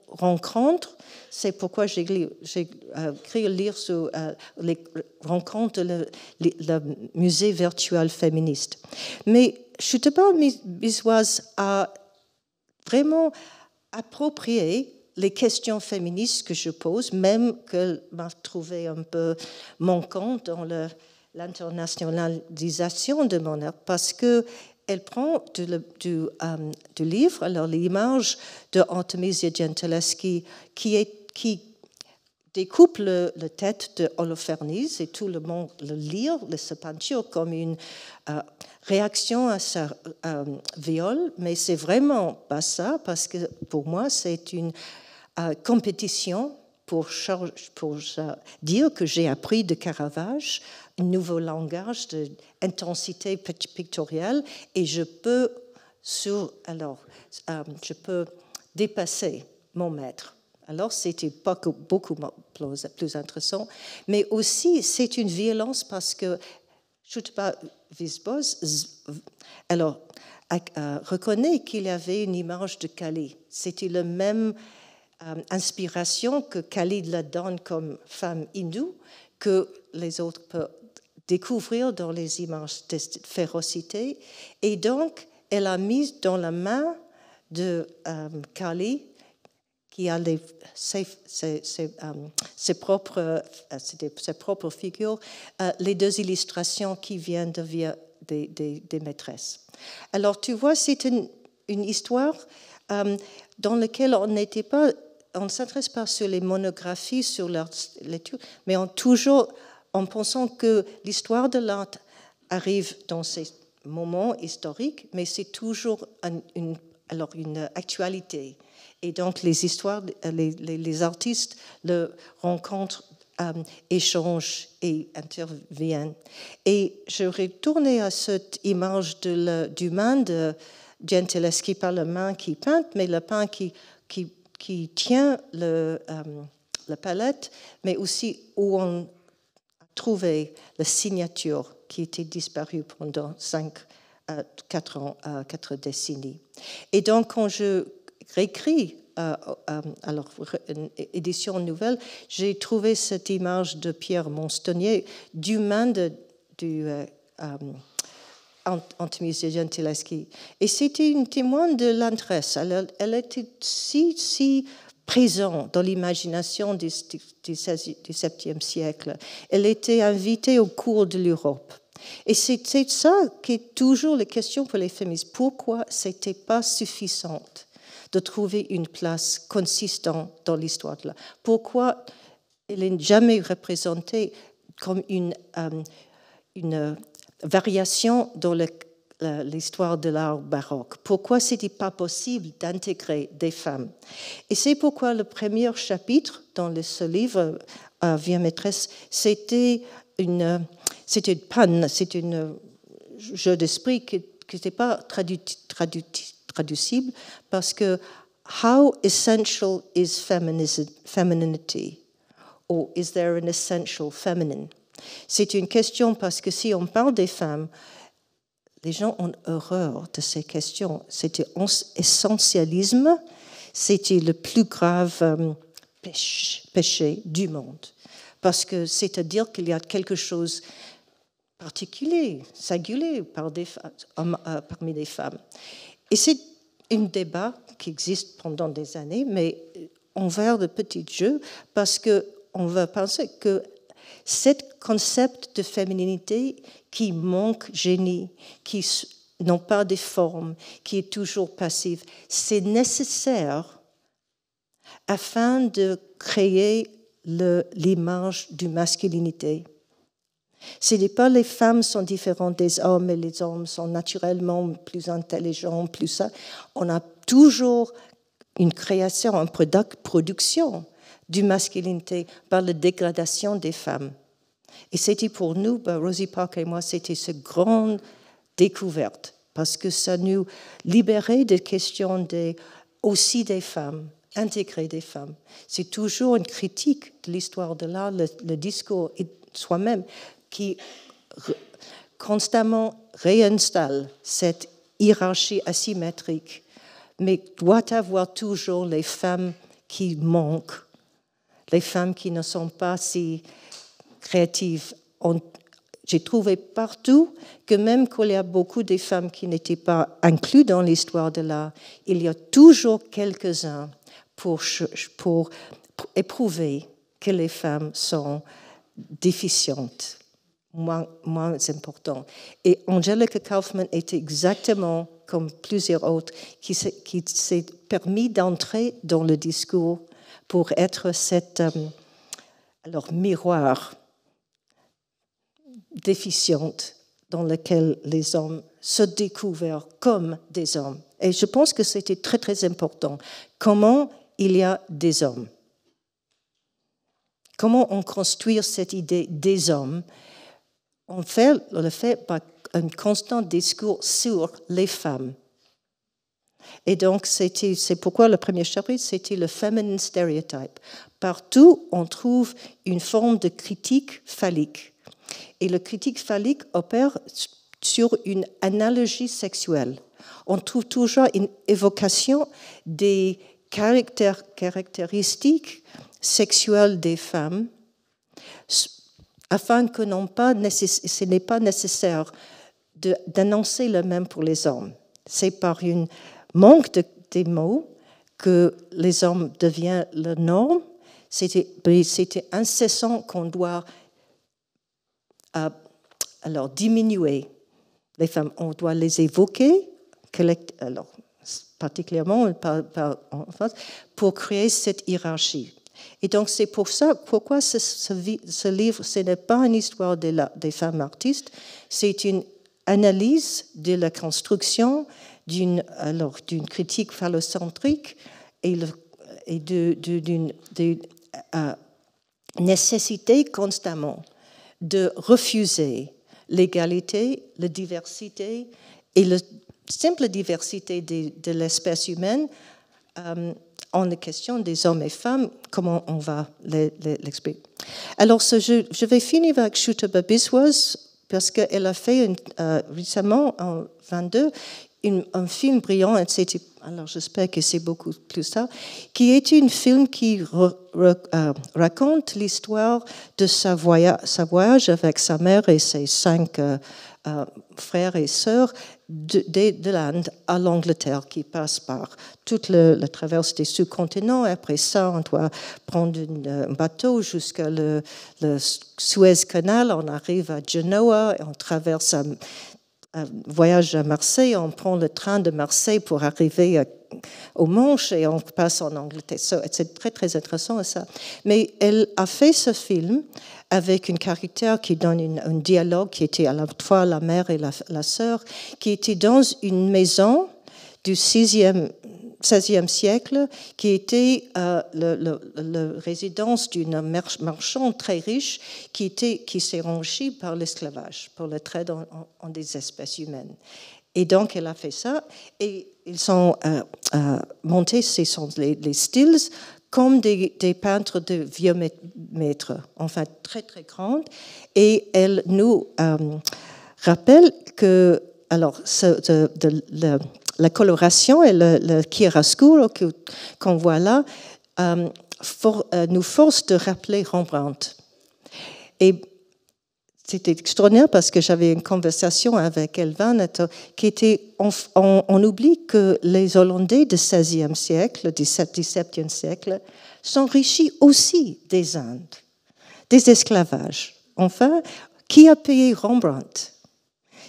[SPEAKER 3] rencontre. C'est pourquoi j'ai écrit un livre sur les rencontres, le musée virtuel féministe. Mais je ne suis pas bisoise à vraiment approprier les questions féministes que je pose, même qu'elle m'a trouvé un peu manquante dans l'internationalisation de mon art, parce qu'elle prend du livre, alors l'image de Artemisia Gentileschi qui découpe la tête de Holofernes, et tout le monde le lit, sa peinture, comme une réaction à sa viol, mais c'est vraiment pas ça, parce que pour moi, c'est une compétition pour dire que j'ai appris de Caravage un nouveau langage d'intensité pictoriale, et je peux dépasser mon maître. Alors, c'était beaucoup plus intéressant, mais aussi, c'est une violence parce que Schutba Visbos reconnaît qu'il y avait une image de Kali. C'était la même inspiration que Kali la donne comme femme hindoue, que les autres peuvent découvrir dans les images de férocité. Et donc, elle a mis dans la main de Kali, qui a ses propres figures, les deux illustrations qui viennent des maîtresses. Alors, tu vois, c'est une histoire dans laquelle on ne s'intéresse pas sur les monographies, sur leur lecture, mais toujours en pensant que l'histoire de l'art arrive dans ces moments historiques, mais c'est toujours une actualité. Et donc, les histoires, les artistes le rencontrent, échangent et interviennent. Et je retournais à cette image du main de Gentileschi, pas la main qui peint, mais la main qui tient la palette, mais aussi où on a trouvé la signature qui était disparue pendant 4 décennies. Et donc, quand je réécrit une édition nouvelle, j'ai trouvé cette image de Pierre Monstonnier du main du Artemisia Gentileschi. Et c'était une témoin de l'intérêt. Elle était si présente dans l'imagination du XVIIe siècle. Elle était invitée au cours de l'Europe. Et c'est ça qui est toujours la question pour les féministes. Pourquoi ce n'était pas suffisant de trouver une place consistante dans l'histoire de l'art? Pourquoi elle n'est jamais représentée comme une variation dans l'histoire de l'art baroque? Pourquoi ce n'était pas possible d'intégrer des femmes? Et c'est pourquoi le premier chapitre dans ce livre, Via Maîtresse, c'était une panne, c'était un jeu d'esprit qui n'était pas traduisible, parce que how essential is femininity? Or is there an essential feminine? C'est une question parce que si on parle des femmes, les gens ont horreur de ces questions. C'était essentialisme, c'était le plus grave péché du monde. Parce que c'est-à-dire qu'il y a quelque chose de particulier, singulier parmi les femmes. Et c'est un débat qui existe pendant des années, mais envers de petits jeux, parce qu'on va penser que ce concept de féminité qui manque génie, qui n'a pas de forme, qui est toujours passive, c'est nécessaire afin de créer l'image de masculinité. Ce n'est pas les femmes sont différentes des hommes et les hommes sont naturellement plus intelligents, plus ça. On a toujours une création, une production de masculinité par la dégradation des femmes. Et c'était pour nous, Rosie Parker et moi, c'était cette grande découverte parce que ça nous libérait des questions aussi des femmes, intégrer des femmes. C'est toujours une critique de l'histoire de l'art, le discours soi-même qui constamment réinstalle cette hiérarchie asymétrique, mais doit avoir toujours les femmes qui manquent, les femmes qui ne sont pas si créatives. J'ai trouvé partout que même qu'il y a beaucoup de femmes qui n'étaient pas incluses dans l'histoire de l'art, il y a toujours quelques-uns pour éprouver que les femmes sont déficientes, moins importantes. Et Angelica Kauffman était exactement comme plusieurs autres qui s'est permis d'entrer dans le discours pour être cet miroir déficiente dans lequel les hommes se découvrent comme des hommes. Et je pense que c'était très, très important. Comment il y a des hommes? Comment on construit cette idée des hommes? On le fait par un constant discours sur les femmes. Et donc, c'est pourquoi le premier chapitre, c'était le feminine stereotype. Partout, on trouve une forme de critique phallique. Et le critique phallique opère sur une analogie sexuelle. On trouve toujours une évocation des caractéristiques sexuelles des femmes, afin que ce n'est pas nécessaire d'annoncer le même pour les hommes. C'est par un manque des mots que les hommes deviennent la norme. C'était incessant qu'on doit diminuer les femmes. On doit les évoquer, particulièrement en France, pour créer cette hiérarchie. Et donc, c'est pourquoi ce livre, ce n'est pas une histoire des femmes artistes, c'est une analyse de la construction d'une critique phallocentrique et d'une nécessité constamment de refuser l'égalité, la diversité et la simple diversité de l'espèce humaine en question des hommes et femmes, comment on va l'expliquer. Alors, je vais finir avec Shooter Babiswas, parce qu'elle a fait récemment, en 22, un film brillant, alors j'espère que c'est beaucoup plus ça, qui est un film qui raconte l'histoire de sa voyage avec sa mère et ses 5 frères et sœurs de l'Inde à l'Angleterre, qui passe par toute la traversée des sous-continents. Après ça, on doit prendre un bateau jusqu'à le Suez-Canal. On arrive à Genoa et on traverse un voyage à Marseille. On prend le train de Marseille pour arriver au Manche et on passe en Angleterre. C'est très, très intéressant, ça. Mais elle a fait ce film avec un caractère qui donne un dialogue qui était à la fois la mère et la sœur, qui était dans une maison du XVI siècle, qui était la résidence d'une marchande très riche qui s'est enrichie par l'esclavage, pour le trade en des espèces humaines. Et donc, elle a fait ça, et ils sont montés, ce sont les stills, comme des peintres de vieux maîtres, enfin très, très grandes. Et elle nous rappelle que alors, la coloration et le chiaroscuro qu'on voit là nous force de rappeler Rembrandt. Et c'était extraordinaire parce que j'avais une conversation avec Elvan qui était, on oublie que les Hollandais du XVIe siècle, du XVIIe siècle, s'enrichissent aussi des Indes, des esclavages. Enfin, qui a payé Rembrandt?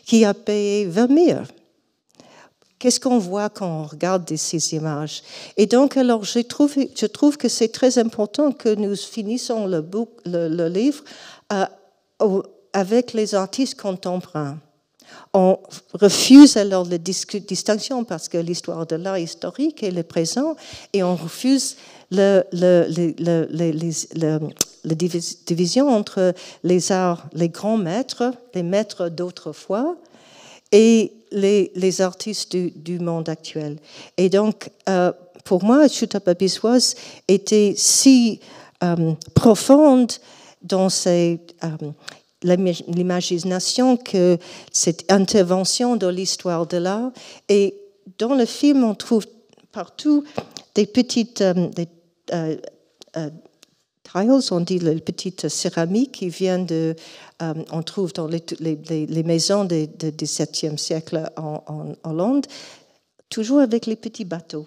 [SPEAKER 3] Qui a payé Vermeer? Qu'est-ce qu'on voit quand on regarde ces images? Et donc, alors, je trouve que c'est très important que nous finissons le livre avec les artistes contemporains. On refuse alors la distinction parce que l'histoire de l'art historique est le présent et on refuse la division entre les arts, les grands maîtres, les maîtres d'autrefois et les artistes du monde actuel. Et donc, pour moi, Jutta Babiswas était si profonde dans l'imagination que cette intervention dans l'histoire de l'art. Et dans le film, on trouve partout des petites tiles, on dit les petites céramiques qui viennent on trouve dans les maisons du XVIIe siècle en Hollande, toujours avec les petits bateaux.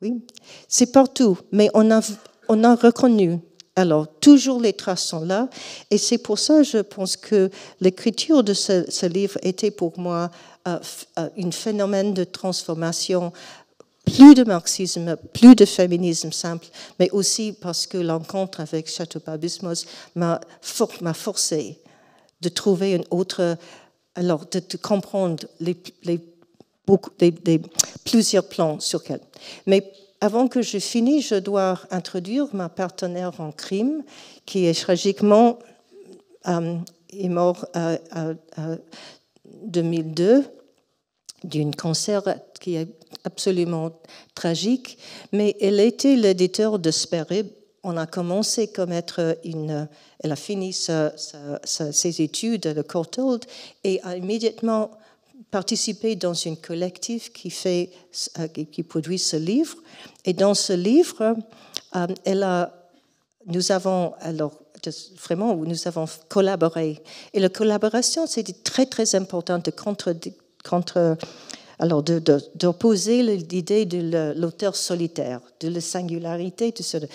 [SPEAKER 3] Oui, c'est partout, mais on a reconnu. Alors, toujours les traces sont là, et c'est pour ça, je pense que l'écriture de ce livre était pour moi un phénomène de transformation, plus de marxisme, plus de féminisme simple, mais aussi parce que l'encontre avec Jutta Babiswas m'a forcé de trouver une autre, alors de comprendre plusieurs plans sur quel. Mais avant que je finisse, je dois introduire ma partenaire en crime, qui est tragiquement est mort en 2002 d'un cancer qui est absolument tragique. Mais elle était l'éditeur de Sperib. On a commencé comme être elle a fini ses études de Courtauld et a immédiatement participé dans un collectif qui produit ce livre. Et dans ce livre, nous avons collaboré. Et la collaboration, c'était très, très important d'opposer l'idée de l'auteur solitaire, de la singularité. C'est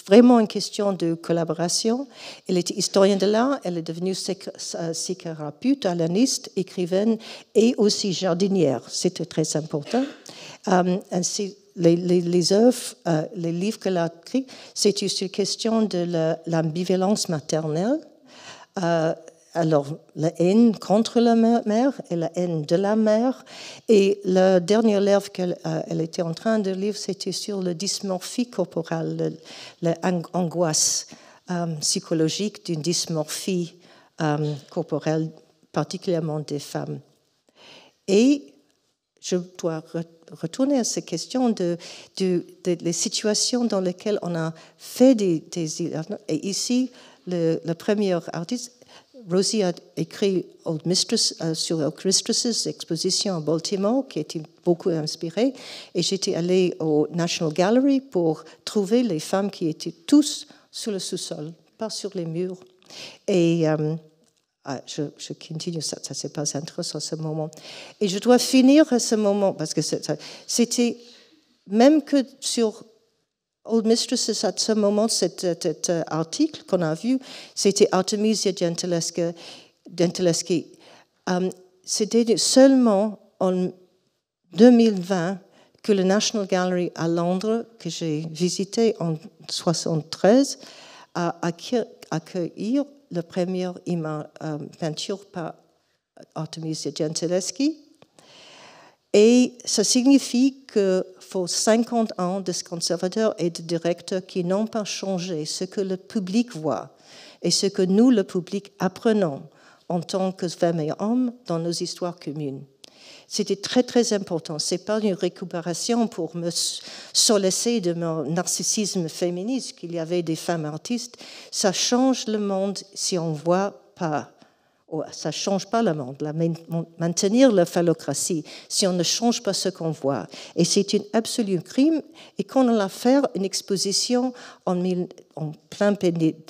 [SPEAKER 3] vraiment une question de collaboration. Elle était historienne de l'art, elle est devenue psychothérapeute, analyste, écrivaine et aussi jardinière. C'était très important. Ainsi, les œuvres, les livres qu'elle a écrits, c'est une question de l'ambivalence maternelle. Alors, la haine contre la mère et la haine de la mère. Et le dernier livre qu'elle était en train de lire, c'était sur la dysmorphie corporelle, l'angoisse psychologique d'une dysmorphie corporelle, particulièrement des femmes. Et je dois retourner à ces questions des situations dans lesquelles on a fait des... Et ici, le premier artiste... Rosie a écrit Old Mistress sur Old Mistresses, exposition à Baltimore, qui était beaucoup inspirée. Et j'étais allée au National Gallery pour trouver les femmes qui étaient tous sur le sous-sol, pas sur les murs. Et je continue, ça c'est pas intéressant ce moment. Et je dois finir à ce moment, parce que c'était, même que sur Old Mistresses, à ce moment, cet article qu'on a vu, c'était Artemisia Gentileschi. C'était seulement en 2020 que le National Gallery à Londres, que j'ai visité en 1973, a accueilli la première peinture par Artemisia Gentileschi. Et ça signifie qu'il faut 50 ans de conservateurs et de directeurs qui n'ont pas changé ce que le public voit et ce que nous, le public, apprenons en tant que femmes et hommes dans nos histoires communes. C'était très, très important. Ce n'est pas une récupération pour me soulager de mon narcissisme féministe qu'il y avait des femmes artistes. Ça change le monde si on ne voit pas Ça ne change pas le monde, maintenir la phallocratie, si on ne change pas ce qu'on voit. Et c'est un absolu crime. Et quand on a fait une exposition en pleine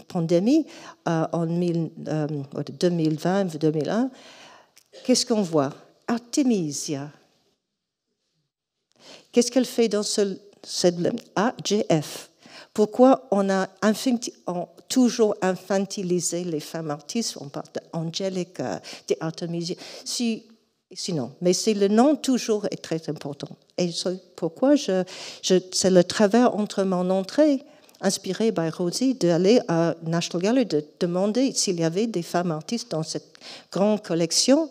[SPEAKER 3] pandémie, en 2020-2021, qu'est-ce qu'on voit? Artemisia. Qu'est-ce qu'elle fait dans cette AGF? Pourquoi on a toujours infantilisé les femmes artistes? On parle d'Angelica, d'Artemisia. Sinon, mais c'est le nom toujours est très important. Et pourquoi c'est le travers entre mon entrée, inspirée par Rosie, d'aller à National Gallery, de demander s'il y avait des femmes artistes dans cette grande collection.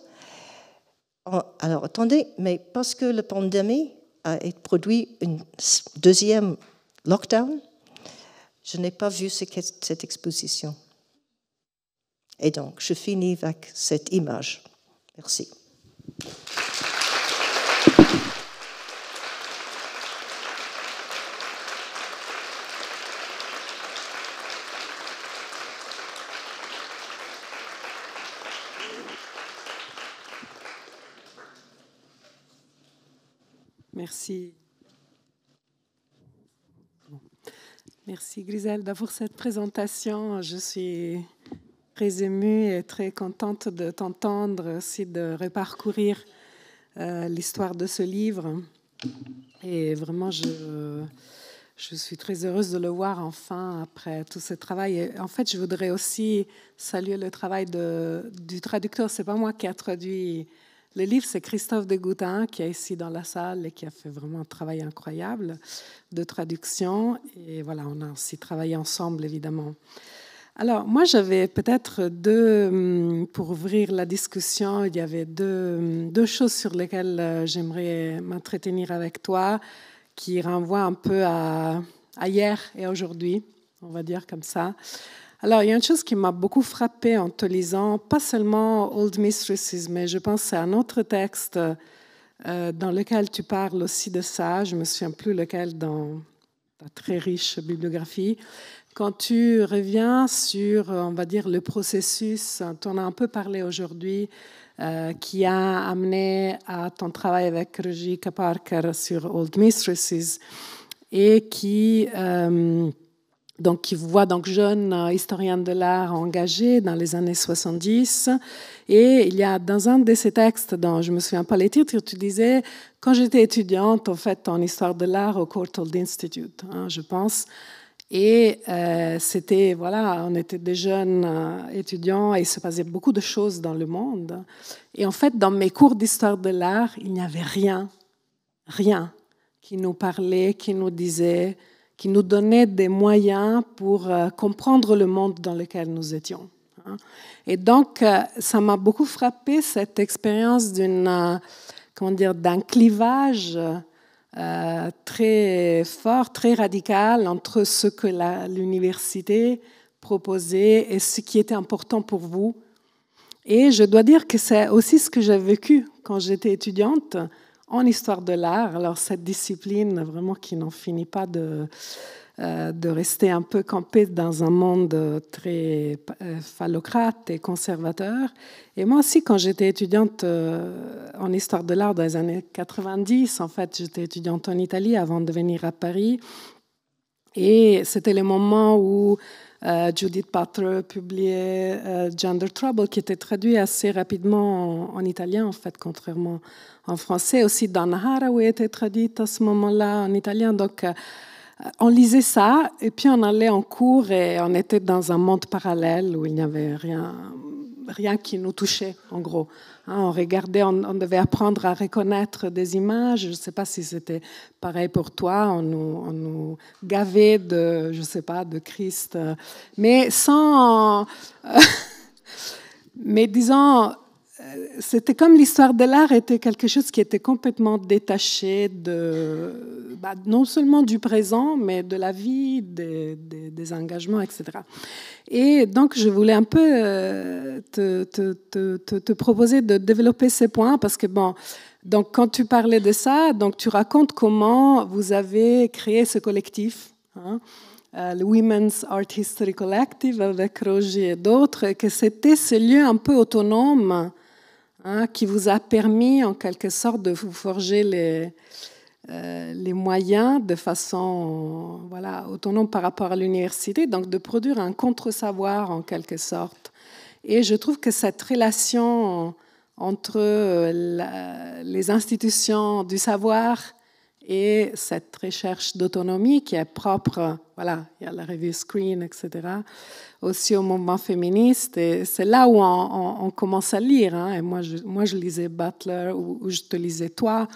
[SPEAKER 3] Alors, attendez, mais parce que la pandémie a produit une deuxième lockdown, je n'ai pas vu cette exposition. Et donc, je finis avec cette image. Merci.
[SPEAKER 4] Merci. Merci Griselda pour cette présentation. Je suis très émue et très contente de t'entendre, aussi de reparcourir l'histoire de ce livre. Et vraiment, je suis très heureuse de le voir enfin après tout ce travail. Et en fait, je voudrais aussi saluer le travail du traducteur. C'est pas moi qui a traduit le livre, c'est Christophe Degoutin qui est ici dans la salle et qui a fait vraiment un travail incroyable de traduction. Et voilà, on a aussi travaillé ensemble, évidemment. Alors, moi, j'avais peut-être pour ouvrir la discussion, il y avait deux choses sur lesquelles j'aimerais m'entretenir avec toi, qui renvoient un peu à hier et aujourd'hui, on va dire comme ça. Alors, il y a une chose qui m'a beaucoup frappée en te lisant, pas seulement Old Mistresses, mais je pense à un autre texte dans lequel tu parles aussi de ça. Je ne me souviens plus lequel dans ta très riche bibliographie. Quand tu reviens sur, on va dire, le processus, tu en as un peu parlé aujourd'hui, qui a amené à ton travail avec Rojika Parker sur Old Mistresses et qui voit donc jeune historienne de l'art engagée dans les années 70. Et il y a dans un de ces textes, dont je ne me souviens pas les titres, tu disais, quand j'étais étudiante, en fait, en histoire de l'art au Courtauld Institute, je pense. Et c'était, voilà, on était des jeunes étudiants et il se passait beaucoup de choses dans le monde. Et en fait, dans mes cours d'histoire de l'art, il n'y avait rien qui nous parlait, qui nous disait, qui nous donnait des moyens pour comprendre le monde dans lequel nous étions. Et donc, ça m'a beaucoup frappé, cette expérience d'un clivage très fort, très radical entre ce que l'université proposait et ce qui était important pour vous. Et je dois dire que c'est aussi ce que j'ai vécu quand j'étais étudiante en histoire de l'art. Alors cette discipline vraiment qui n'en finit pas de rester un peu campée dans un monde très phallocrate et conservateur. Et moi aussi, quand j'étais étudiante en histoire de l'art dans les années 90, en fait, j'étais étudiante en Italie avant de venir à Paris. Et c'était le moment où Judith Butler publiait Gender Trouble, qui était traduit assez rapidement en italien, en fait, contrairement en français. Aussi, Donna Haraway était traduite à ce moment-là en italien. Donc, on lisait ça, et puis on allait en cours, et on était dans un monde parallèle où il n'y avait rien qui nous touchait, en gros. On regardait, on devait apprendre à reconnaître des images. Je ne sais pas si c'était pareil pour toi. On nous gavait de, je ne sais pas, de Christ. Mais sans... mais disons, c'était comme l'histoire de l'art était quelque chose qui était complètement détaché non seulement du présent, mais de la vie, des engagements, etc. Et donc, je voulais un peu te proposer de développer ces points, parce que, donc, quand tu parlais de ça, donc, tu racontes comment vous avez créé ce collectif, le Women's Art History Collective avec Roger et d'autres, que c'était ce lieu un peu autonome qui vous a permis en quelque sorte de vous forger les moyens de façon autonome par rapport à l'université, donc de produire un contre-savoir en quelque sorte. Et je trouve que cette relation entre les institutions du savoir et cette recherche d'autonomie qui est propre, il y a la revue Screen, etc., aussi au mouvement féministe. Et c'est là où on commence à lire. Et moi, je lisais Butler, ou je te lisais toi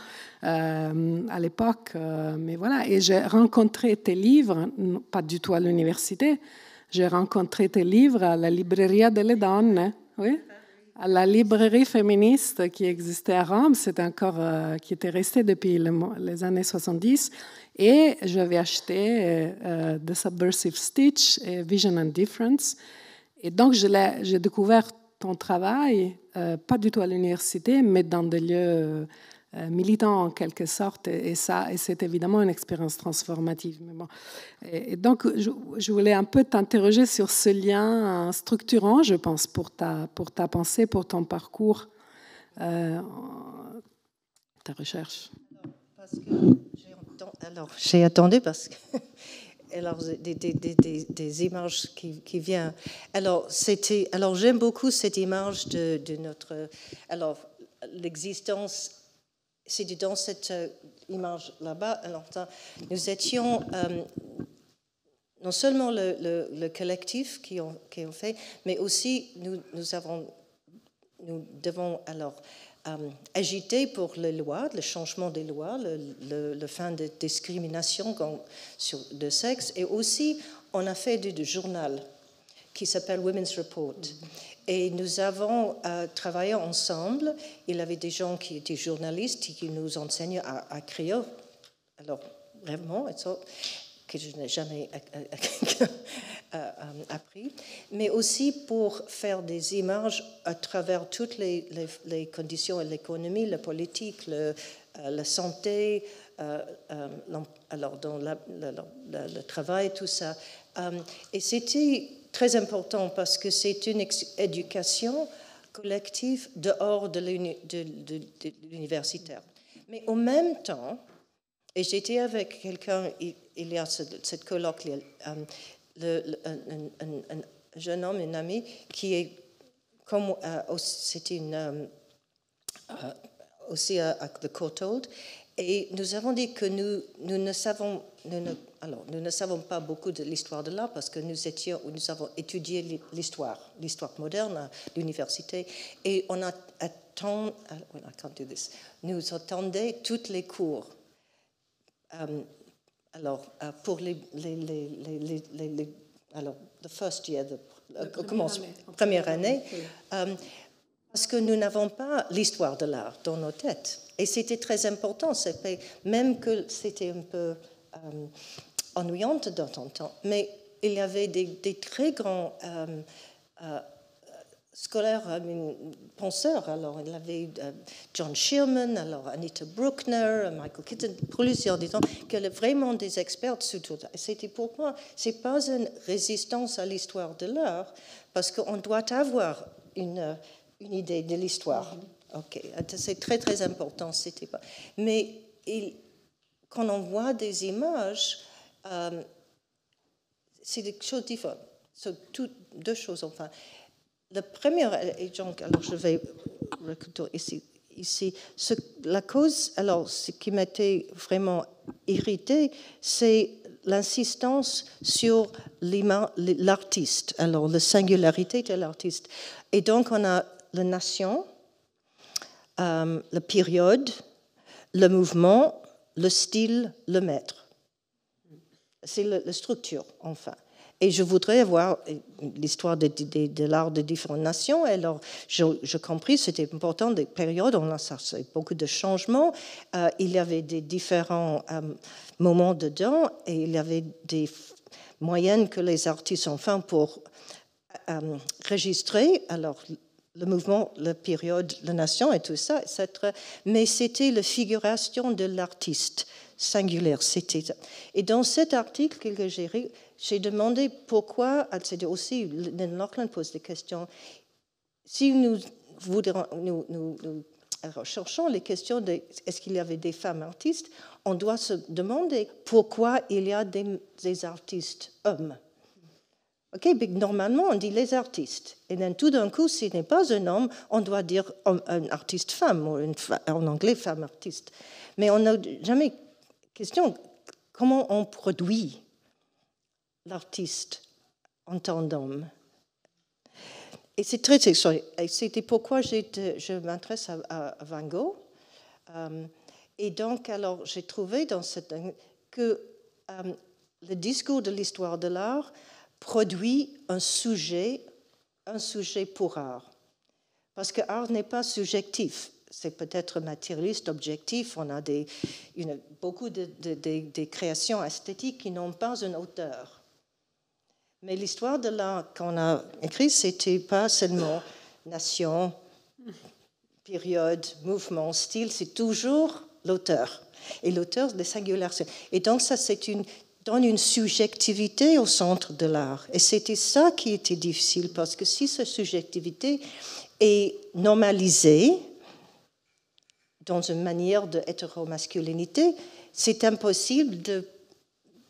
[SPEAKER 4] à l'époque. Mais voilà, et j'ai rencontré tes livres, pas du tout à l'université, j'ai rencontré tes livres à la Libreria delle Donne, oui, à la librairie féministe qui existait à Rome, qui était restée depuis les années 70, et j'avais acheté The Subversive Stitch et Vision and Difference. Et donc, j'ai découvert ton travail, pas du tout à l'université, mais dans des lieux militants en quelque sorte, et c'est évidemment une expérience transformative. Mais bon. Et donc, je voulais un peu t'interroger sur ce lien structurant, je pense, pour ta pensée, pour ton parcours, ta recherche.
[SPEAKER 3] J'ai attendu parce que alors des images qui viennent. Alors j'aime beaucoup cette image de notre l'existence. C'est dans cette image là-bas. Alors, nous étions non seulement le collectif qui ont fait, mais aussi nous devons alors agiter pour les lois, le changement des lois, le fin de discrimination de sexe, et aussi on a fait du journal qui s'appelle Women's Report. Et nous avons travaillé ensemble. Il y avait des gens qui étaient journalistes qui nous enseignaient à écrire. Alors, vraiment, que je n'ai jamais appris. Mais aussi pour faire des images à travers toutes les conditions, l'économie, la politique, la santé, alors dans le travail, tout ça. Et c'était très important parce que c'est une éducation collective dehors de l'universitaire. Mais en même temps, et j'étais avec quelqu'un, il y a cette colloque, un jeune homme, un ami, qui est comme c'était aussi à The Courtauld, et nous avons dit que nous ne savons pas beaucoup de l'histoire de l'art parce que nous avons étudié l'histoire moderne à l'université, et nous attendions toutes les cours. Pour the first year, première année, parce que nous n'avons pas l'histoire de l'art dans nos têtes. Et c'était très important, même que c'était un peu ennuyant de temps en temps. Mais il y avait des très grands scolaires, penseurs. Alors, il y avait John Shearman, alors Anita Bruckner, Michael Kitton, plusieurs disant qu'il y a vraiment des experts sur tout ça. C'était pour moi, c'est pas une résistance à l'histoire de l'art, parce qu'on doit avoir une idée de l'histoire. Ok, c'est très très important. C'était pas. Mais quand on voit des images, c'est des choses différentes. Deux choses enfin. La première, et donc, alors je vais ici, la cause, alors ce qui m'était vraiment irrité, c'est l'insistance sur l'artiste, alors la singularité de l'artiste. Et donc on a la nation, la période, le mouvement, le style, le maître. C'est la structure, enfin. Et je voudrais avoir l'histoire de l'art de différentes nations. Alors, j'ai compris, c'était important, des périodes, on a beaucoup de changements. Il y avait des différents moments dedans, et il y avait des moyens que les artistes ont fait pour enregistrer. Alors, le mouvement, la période, la nation et tout ça, etc. Mais c'était la figuration de l'artiste singulière. Et dans cet article que j'ai j'ai demandé pourquoi, c'est aussi, Lynn Loughlin pose des questions, si nous recherchons les questions de est-ce qu'il y avait des femmes artistes, on doit se demander pourquoi il y a des artistes hommes. Okay, normalement, on dit les artistes. Et then, tout d'un coup, s'il n'est pas un homme, on doit dire un artiste femme, ou en anglais, femme artiste. Mais on n'a jamais question comment on produit l'artiste en tant d'homme. Et c'est très extraordinaire. C'était pourquoi je m'intéresse à Van Gogh. Et donc, alors, j'ai trouvé dans que le discours de l'histoire de l'art produit un sujet pour art. Parce que l'art n'est pas subjectif. C'est peut-être matérialiste, objectif. On a beaucoup de créations esthétiques qui n'ont pas un auteur. Mais l'histoire de l'art qu'on a écrite, c'était pas seulement nation, période, mouvement, style, c'est toujours l'auteur. Et l'auteur des singularités. Et donc ça, donne une subjectivité au centre de l'art. Et c'était ça qui était difficile, parce que si cette subjectivité est normalisée dans une manière de hétéromasculinité, c'est impossible de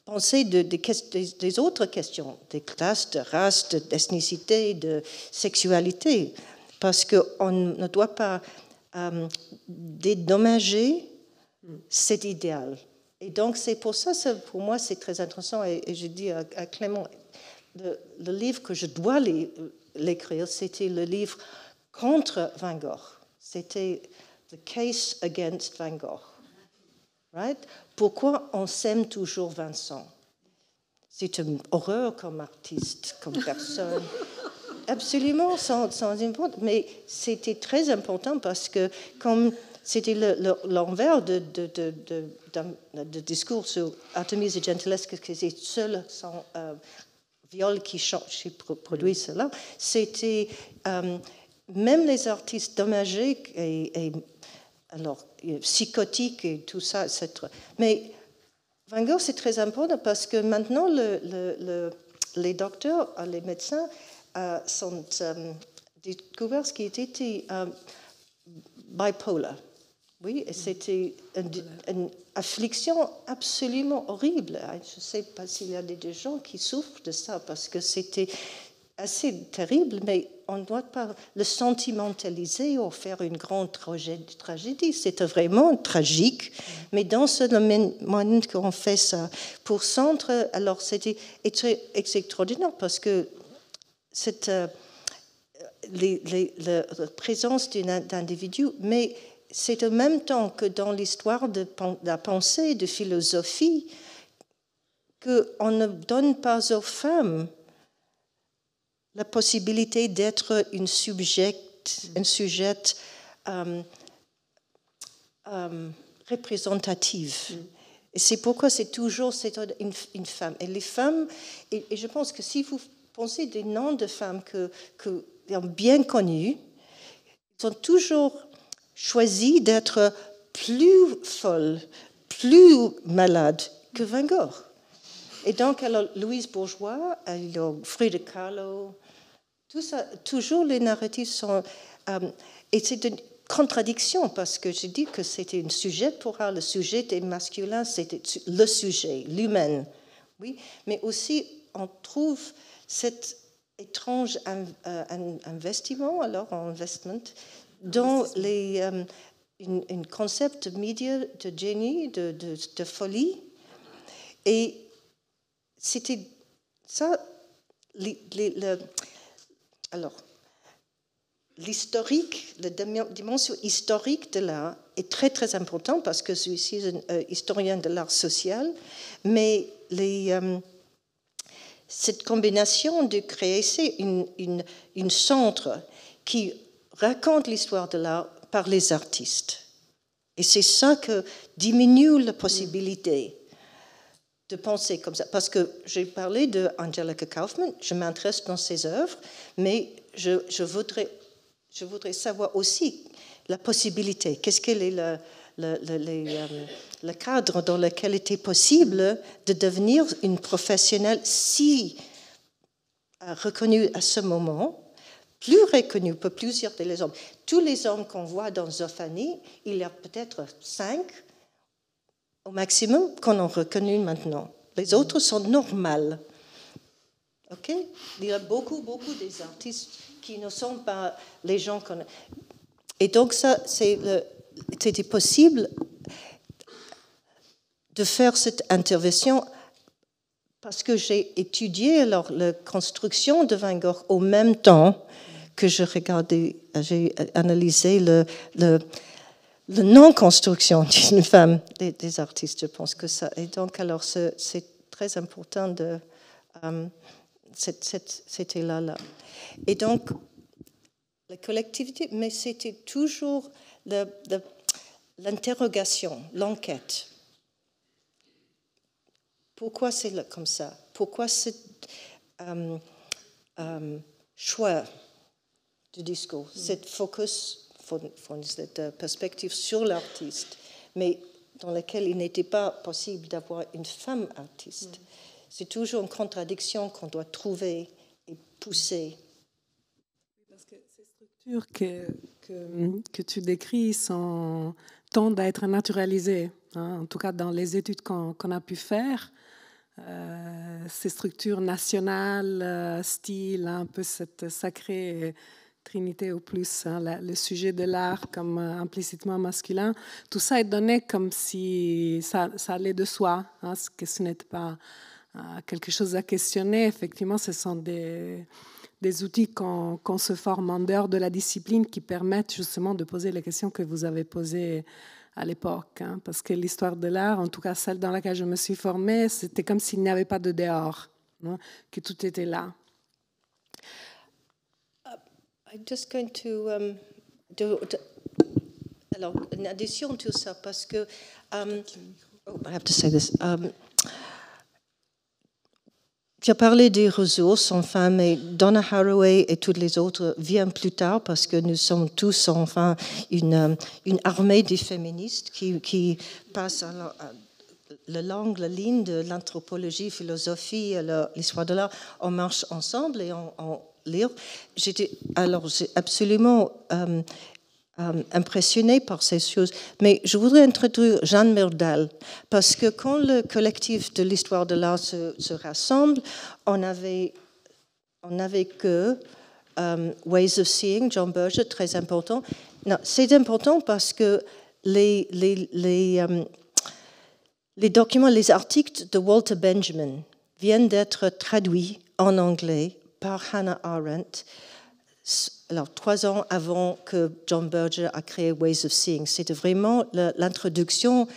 [SPEAKER 3] penser des autres questions, des classes, de race, d'ethnicité, de sexualité, parce qu'on ne doit pas dédommager cet idéal. Et donc, c'est pour ça, pour moi, c'est très intéressant. Et je dis à Clément, le livre que je dois l'écrire, c'était le livre contre Van Gogh. C'était The Case Against Van Gogh. Right? Pourquoi on s'aime toujours Vincent? C'est une horreur comme artiste, comme personne. Absolument, sans importance. Mais c'était très important parce que comme c'était l'envers de discours sur Artémise et Gentileschi, que c'est seul son viol qui produit cela. C'était même les artistes dommagés et alors, psychotique et tout ça, etc. Mais Van Gogh, c'est très important parce que maintenant, les docteurs, les médecins sont découverts ce qui était bipolar. Oui, et c'était une affliction absolument horrible. Je ne sais pas s'il y a des gens qui souffrent de ça parce que c'était assez terrible, mais on ne doit pas le sentimentaliser ou faire une grande tragédie. C'était vraiment tragique, mais dans ce domaine qu'on fait ça, pour centre, alors c'était extraordinaire parce que la présence d'un individu, mais c'est en même temps que dans l'histoire de la pensée, de philosophie, qu'on ne donne pas aux femmes la possibilité d'être une sujette représentative. Et c'est pourquoi c'est toujours une femme. Et les femmes, et je pense que si vous pensez des noms de femmes que bien connues, ils ont toujours choisi d'être plus folles, plus malades que Van Gogh. Et donc, alors, Louise Bourgeois, Frida Kahlo, tout ça, toujours les narratifs sont... et c'est une contradiction, parce que je dis que c'était un sujet pour art, le sujet était masculin, c'était le sujet, l'humain. Oui, mais aussi, on trouve cet étrange investissement, dans un concept de média, de génie, de folie. Et c'était ça, alors, l'historique, la dimension historique de l'art est très, très importante parce que je suis un historien de l'art social, mais cette combination de créer une centre qui raconte l'histoire de l'art par les artistes. Et c'est ça qui diminue la possibilité de penser comme ça. Parce que j'ai parlé d'Angelica Kauffman, je m'intéresse dans ses œuvres, mais je voudrais savoir aussi la possibilité. Qu'est-ce qu'elle est le cadre dans lequel il était possible de devenir une professionnelle si reconnue à ce moment, plus reconnue pour plusieurs des hommes. Tous les hommes qu'on voit dans Zofani, il y a peut-être 5 au maximum qu'on a reconnus maintenant. Les autres sont normales. Okay? Il y a beaucoup des artistes qui ne sont pas les gens qu'on... Et donc, ça, c'était possible de faire cette intervention parce que j'ai étudié alors, la construction de Van Gogh au même temps que j'ai analysé le non-construction d'une femme des artistes. Je pense que ça... Et donc, alors, c'est très important de... c'était là. Et donc, la collectivité, mais c'était toujours l'interrogation, l'enquête. Pourquoi c'est comme ça? Pourquoi ce choix du discours, cette focus, cette perspective sur l'artiste, mais dans laquelle il n'était pas possible d'avoir une femme artiste? C'est toujours une contradiction qu'on doit trouver et pousser.
[SPEAKER 4] Parce que ces structures que tu décris tendent à être naturalisées. Hein, en tout cas, dans les études qu'on a pu faire, ces structures nationales, style, un peu cette sacrée trinité au plus, hein, le sujet de l'art comme implicitement masculin, tout ça est donné comme si ça allait de soi, hein, que ce n'était pas quelque chose à questionner. Effectivement, ce sont des outils qu'on se forme en dehors de la discipline qui permettent justement de poser les questions que vous avez posées à l'époque. Hein, parce que l'histoire de l'art, en tout cas celle dans laquelle je me suis formée, c'était comme s'il n'y avait pas de dehors, hein, que tout était là.
[SPEAKER 3] I'm just going to alors, en addition à tout ça, parce que I have to say this. J'ai parlé des ressources, enfin, mais Donna Haraway et toutes les autres viennent plus tard parce que nous sommes tous, enfin, une armée des féministes qui passent la ligne de l'anthropologie, philosophie, l'histoire de l'art. On marche ensemble et on lit. J'ai absolument impressionnée par ces choses. Mais je voudrais introduire Jeanne Myrdal, parce que quand le collectif de l'histoire de l'art se rassemble, on avait que Ways of Seeing, John Berger, très important. Non, c'est important parce que les documents, les articles de Walter Benjamin viennent d'être traduits en anglais par Hannah Arendt, alors 3 ans avant que John Berger a créé Ways of Seeing. C'était vraiment l'introduction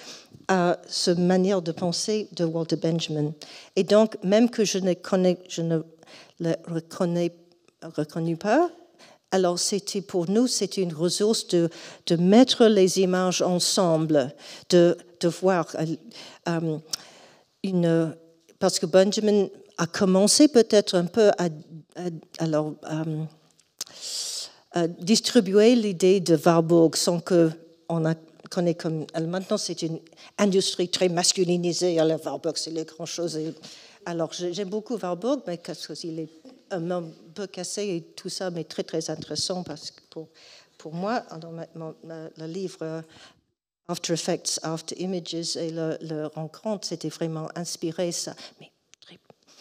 [SPEAKER 3] à cette manière de penser de Walter Benjamin. Et donc, même que je ne le reconnais pas, alors c'était pour nous, c'était une ressource de mettre les images ensemble, de voir parce que Benjamin a commencé peut-être un peu à distribuer l'idée de Warburg sans qu'on connaît comme... Maintenant, c'est une industrie très masculinisée. Alors, Warburg, c'est les grandes choses. Alors, j'aime beaucoup Warburg, mais parce qu'il est un peu cassé et tout ça, mais très, très intéressant parce que pour moi, dans le livre After Effects, After Images et le rencontre, c'était vraiment inspiré ça, mais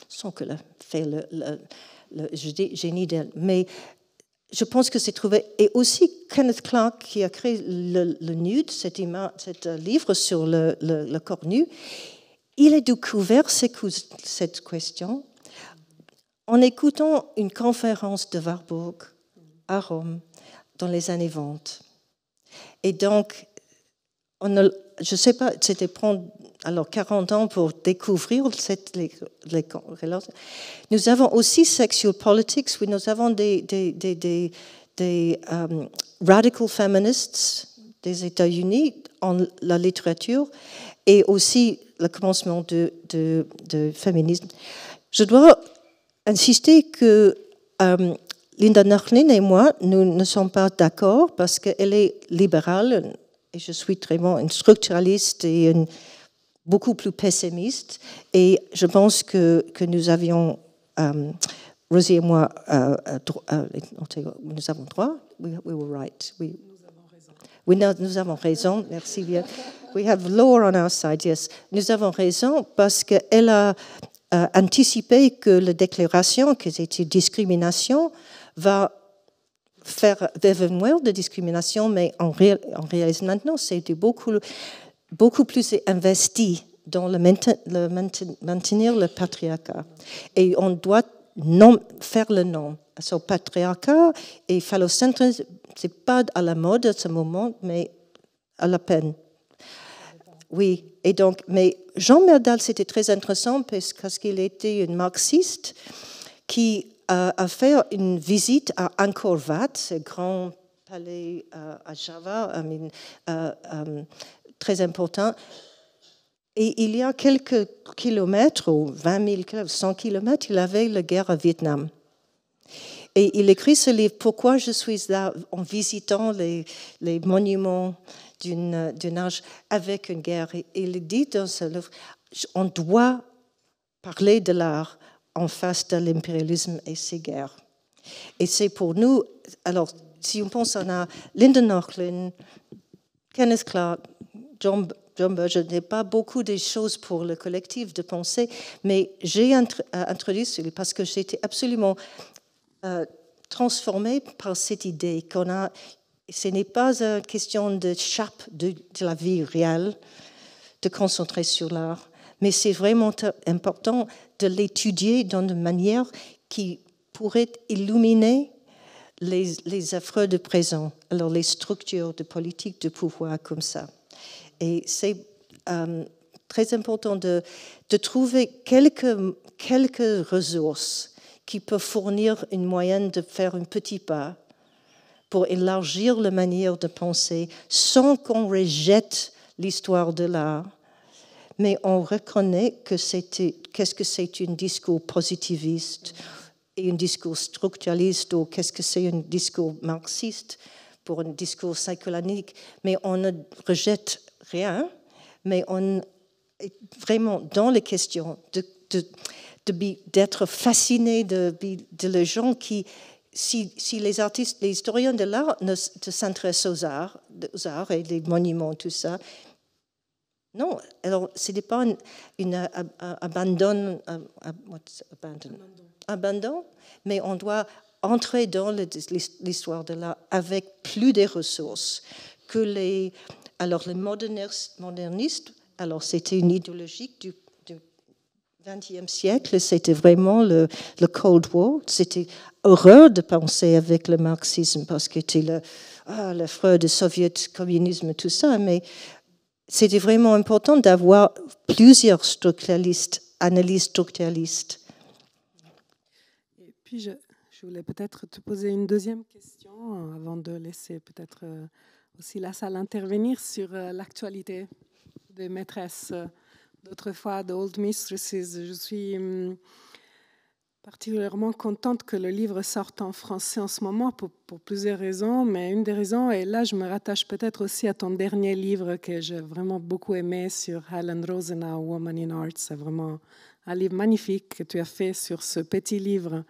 [SPEAKER 3] sans que le fait le génie d'elle. Mais je pense que c'est trouvé. Et aussi Kenneth Clark, qui a créé le nude, cet livre sur le corps nu, il a découvert cette question en écoutant une conférence de Warburg à Rome dans les années 20. Et donc, je ne sais pas, c'était prendre 40 ans pour découvrir les relations. Nous avons aussi Sexual Politics, où nous avons des radical feminists des États-Unis en la littérature et aussi le commencement de féminisme. Je dois insister que Linda Nachlin et moi, nous ne sommes pas d'accord parce qu'elle est libérale et je suis vraiment une structuraliste et beaucoup plus pessimiste. Et je pense que nous avions, Rosie et moi, nous avons droit. We were right. Nous avons raison. Merci bien. We have law on our side, yes. Nous avons raison parce qu'elle a anticipé que la déclaration, que c'était discrimination, va faire devenir de discrimination, mais en réalité maintenant, c'est beaucoup plus investi dans le maintenir le patriarcat. Et on doit faire le nom. So, patriarcat et phallocentrisme, ce n'est pas à la mode à ce moment, mais à la peine. Oui, et donc, mais Jean Myrdal, c'était très intéressant parce qu'il était un marxiste qui a fait une visite à Angkor Wat, ce grand palais à Java, très important. Et il y a quelques kilomètres, ou 20 000 kilomètres, 100 kilomètres, il avait la guerre au Vietnam. Et il écrit ce livre, Pourquoi je suis là, en visitant les monuments d'un âge avec une guerre. Et il dit dans ce livre, on doit parler de l'art en face de l'impérialisme et ses guerres. Et c'est pour nous, alors si on pense, on a Linda Nochlin, Kenneth Clark, John Berger, je n'ai pas beaucoup de choses pour le collectif de pensée, mais j'ai introduit celui parce que j'étais absolument transformée par cette idée qu'on a. Ce n'est pas une question de chape de la vie réelle, de concentrer sur l'art, mais c'est vraiment important de l'étudier d'une manière qui pourrait illuminer les affreux de présent, alors les structures de politique de pouvoir comme ça. Et c'est très important de trouver quelques ressources qui peuvent fournir une moyenne de faire un petit pas pour élargir la manière de penser sans qu'on rejette l'histoire de l'art, mais on reconnaît qu'est-ce que c'est un discours positiviste et un discours structuraliste, ou qu'est-ce que c'est un discours marxiste pour un discours psychanalytique, mais on ne rejette rien, mais on est vraiment dans les questions d'être fasciné de les gens qui, si les artistes, les historiens de l'art ne s'intéressent aux arts et les monuments, tout ça, non, alors ce n'est pas un abandon, mais on doit entrer dans l'histoire de l'art avec plus de ressources que les modernistes. Alors c'était une idéologie du XXe siècle, c'était vraiment le Cold War. C'était horreur de penser avec le marxisme parce que c'était le frère du soviet communisme, tout ça, mais c'était vraiment important d'avoir plusieurs structuralistes, analystes structuralistes.
[SPEAKER 4] Et puis, je voulais peut-être te poser une deuxième question avant de laisser peut-être aussi la salle intervenir sur l'actualité des maîtresses d'autrefois, de Old Mistresses. Je suis particulièrement contente que le livre sorte en français en ce moment pour plusieurs raisons, mais une des raisons, et là je me rattache peut-être aussi à ton dernier livre que j'ai vraiment beaucoup aimé sur Helen Rosenau, Woman in Art. C'est vraiment un livre magnifique que tu as fait sur ce petit livre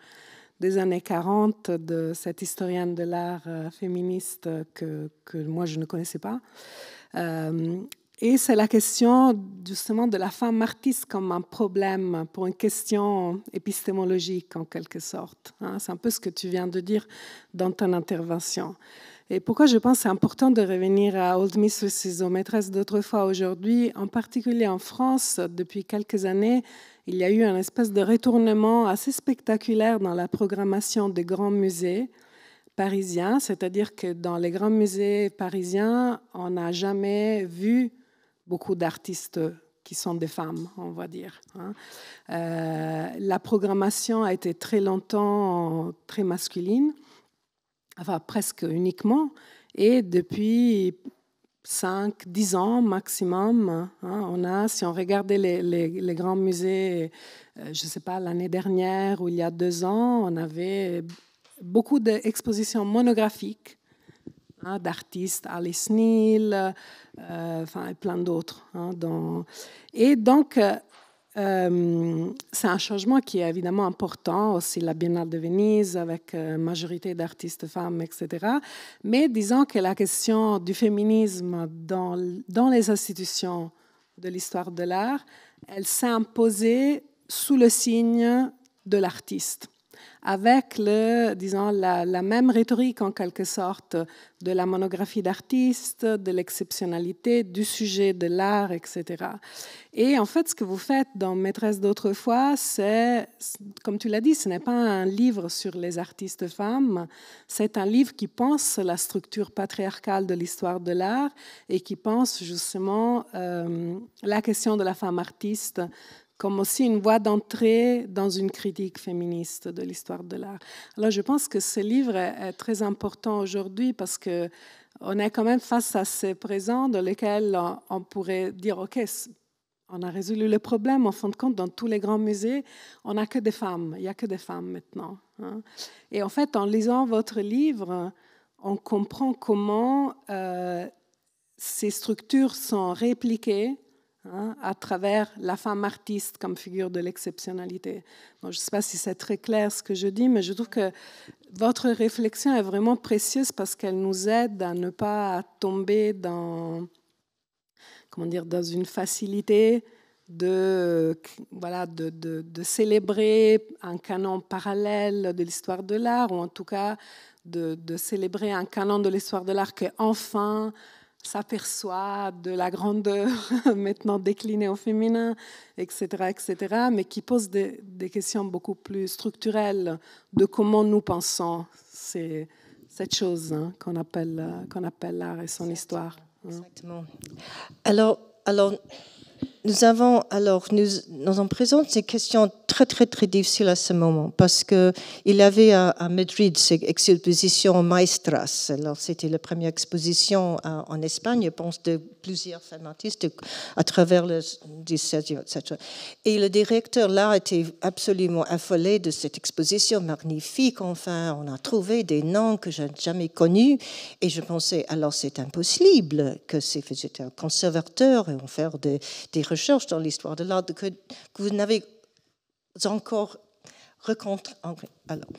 [SPEAKER 4] des années 40 de cette historienne de l'art féministe que moi je ne connaissais pas. Et c'est la question justement de la femme artiste comme un problème pour une question épistémologique en quelque sorte. C'est un peu ce que tu viens de dire dans ton intervention. Et pourquoi je pense que c'est important de revenir à Old Mistresses, aux maîtresses d'autrefois aujourd'hui, en particulier en France, depuis quelques années, il y a eu un espèce de retournement assez spectaculaire dans la programmation des grands musées parisiens, c'est-à-dire que dans les grands musées parisiens, on n'a jamais vu beaucoup d'artistes qui sont des femmes, on va dire. La programmation a été très longtemps très masculine, enfin presque uniquement, et depuis 5-10 ans maximum, on a, si on regardait les grands musées, je ne sais pas, l'année dernière ou il y a 2 ans, on avait beaucoup d'expositions monographiques d'artistes, Alice Neal, et plein d'autres. Et donc, c'est un changement qui est évidemment important, aussi la Biennale de Venise avec majorité d'artistes femmes, etc. Mais disons que la question du féminisme dans les institutions de l'histoire de l'art, elle s'est imposée sous le signe de l'artiste, avec la même rhétorique en quelque sorte de la monographie d'artiste, de l'exceptionnalité, du sujet de l'art, etc. Et en fait, ce que vous faites dans Maîtresse d'autrefois, c'est, comme tu l'as dit, ce n'est pas un livre sur les artistes femmes, c'est un livre qui pense la structure patriarcale de l'histoire de l'art et qui pense justement la question de la femme artiste comme aussi une voie d'entrée dans une critique féministe de l'histoire de l'art. Alors je pense que ce livre est très important aujourd'hui parce qu'on est quand même face à ces présents dans lesquels on pourrait dire, OK, on a résolu le problème. En fin de compte, dans tous les grands musées, on n'a que des femmes. Il n'y a que des femmes maintenant. Et en fait, en lisant votre livre, on comprend comment ces structures sont répliquées à travers la femme artiste comme figure de l'exceptionnalité. Donc, je ne sais pas si c'est très clair ce que je dis, mais je trouve que votre réflexion est vraiment précieuse parce qu'elle nous aide à ne pas tomber dans une facilité de célébrer un canon parallèle de l'histoire de l'art, ou en tout cas de célébrer un canon de l'histoire de l'art qui enfin s'aperçoit de la grandeur maintenant déclinée au féminin, etc., mais qui pose des questions beaucoup plus structurelles de comment nous pensons cette chose qu'on appelle l'art et son histoire.
[SPEAKER 3] Exactement. Alors nous en présente des questions très, très, très difficiles à ce moment parce qu'il y avait à Madrid cette exposition Maestras. Alors, c'était la première exposition en Espagne, je pense, de plusieurs femmes artistes à travers le XVIe, etc. Et le directeur, là, était absolument affolé de cette exposition magnifique. Enfin, on a trouvé des noms que je n'ai jamais connus. Et je pensais, alors, c'est impossible que c'était un conservateur et on faire des recherches dans l'histoire de l'art que vous n'avez encore rencontré. Alors,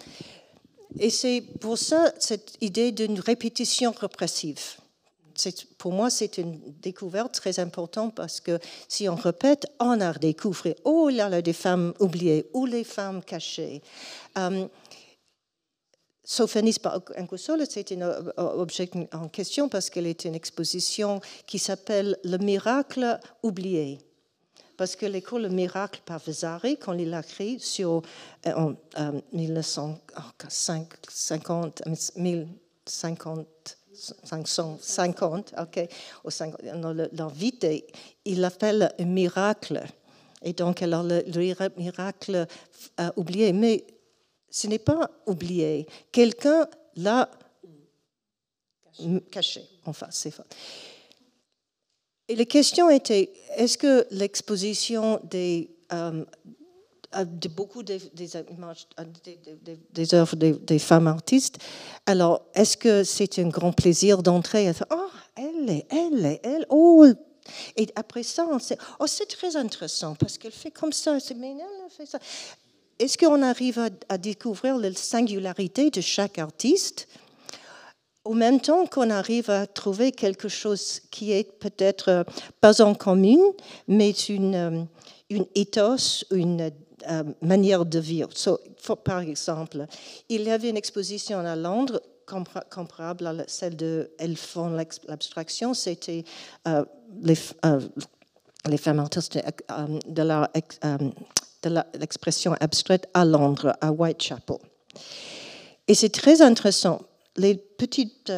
[SPEAKER 3] et c'est pour ça cette idée d'une répétition répressive. Pour moi, c'est une découverte très importante parce que si on répète, on a découvert, oh là là, des femmes oubliées ou les femmes cachées. Sophonis Incosole, c'est un objet en question parce qu'elle est une exposition qui s'appelle Le miracle oublié. Parce que l'école Le Miracle par Vasari, quand il l'a créé en 1950, okay, dans Vite, il l'appelle un miracle. Et donc, alors, le miracle oublié. Mais ce n'est pas oublié. Quelqu'un l'a caché. Enfin, c'est ça. Et la question était, est-ce que l'exposition de beaucoup des images, des œuvres des femmes artistes, alors est-ce que c'est un grand plaisir d'entrer et de dire, oh, elle, oh, et après ça, on sait, oh, c'est très intéressant parce qu'elle fait comme ça, mais elle fait ça. Est-ce qu'on arrive à découvrir la singularité de chaque artiste? Au même temps qu'on arrive à trouver quelque chose qui est peut-être pas en commun, mais une ethos, une manière de vivre. Par exemple, il y avait une exposition à Londres comparable à celle de Elles font l'abstraction. C'était les femmes artistes de l'expression abstraite à Londres, à Whitechapel. Et c'est très intéressant. Les petites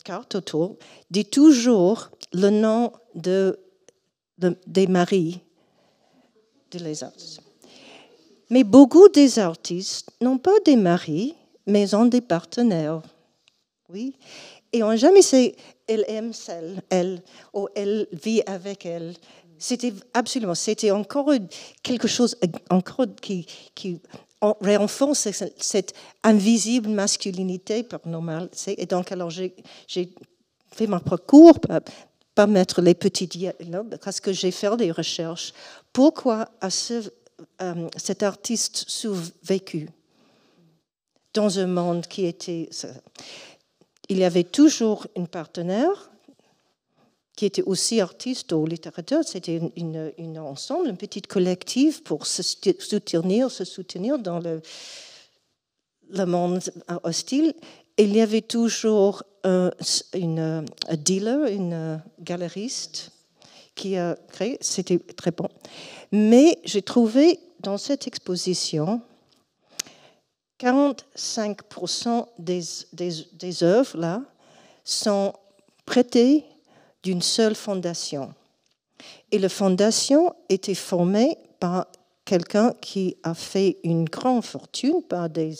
[SPEAKER 3] cartes autour disent toujours le nom des maris des artistes. Mais beaucoup des artistes n'ont pas des maris, mais ont des partenaires. Oui. Et on n'a jamais dit elle aime elle, ou elle vit avec elle. C'était encore quelque chose encore qui renforce cette invisible masculinité paranormale. Et donc, alors, j'ai fait mon parcours, pas mettre les petits dialogues, parce que j'ai fait des recherches. Pourquoi cet artiste survécu dans un monde qui était... Il y avait toujours une partenaire qui était aussi artiste ou littérateur. C'était une ensemble, une petite collective pour se soutenir dans le monde hostile. Il y avait toujours un dealer, une galeriste qui a créé. C'était très bon. Mais j'ai trouvé dans cette exposition 45% des œuvres là sont prêtées d'une seule fondation. Et la fondation était formée par quelqu'un qui a fait une grande fortune par des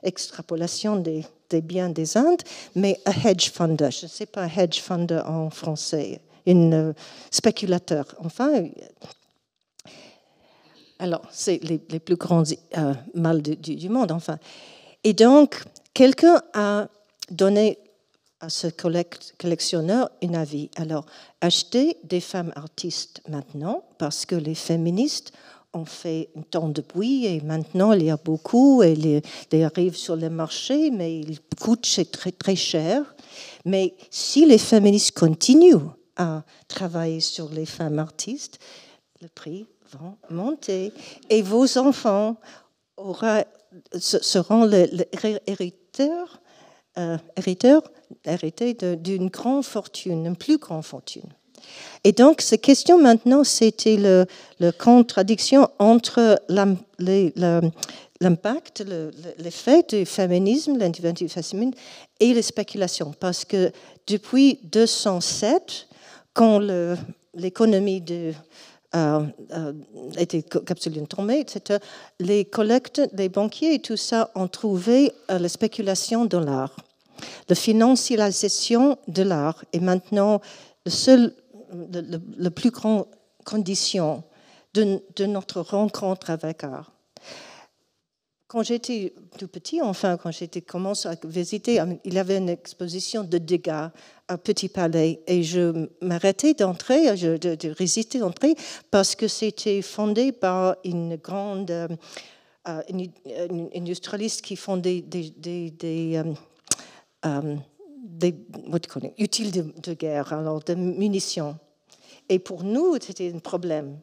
[SPEAKER 3] extrapolations des biens des Indes, mais un hedge funder. Je ne sais pas un hedge funder en français, un spéculateur. Enfin, alors, c'est les plus grands mal du monde, enfin. Et donc, quelqu'un a donné à ce collectionneur un avis. Alors, achetez des femmes artistes maintenant, parce que les féministes ont fait un temps de bruit et maintenant il y a beaucoup, et ils arrivent sur le marché, mais ils coûtent très, très cher. Mais si les féministes continuent à travailler sur les femmes artistes, le prix va monter et vos enfants seront les hériteurs d'une grande fortune, une plus grande fortune. Et donc, cette question maintenant, c'était la contradiction entre l'impact, l'effet du féminisme, l'individualisme féminin et les spéculations. Parce que depuis 207, quand l'économie était absolument tombée, etc., les collectes, les banquiers et tout ça ont trouvé la spéculation de l'art, la financiarisation de l'art est maintenant la plus grande condition de notre rencontre avec l'art. Quand j'étais tout petit, enfin, quand j'étais commencé à visiter, il y avait une exposition de Degas à Petit Palais et je m'arrêtais d'entrer, de résister d'entrer parce que c'était fondé par une grande une industrialiste qui fondait des utiles de guerre, alors des munitions. Et pour nous, c'était un problème.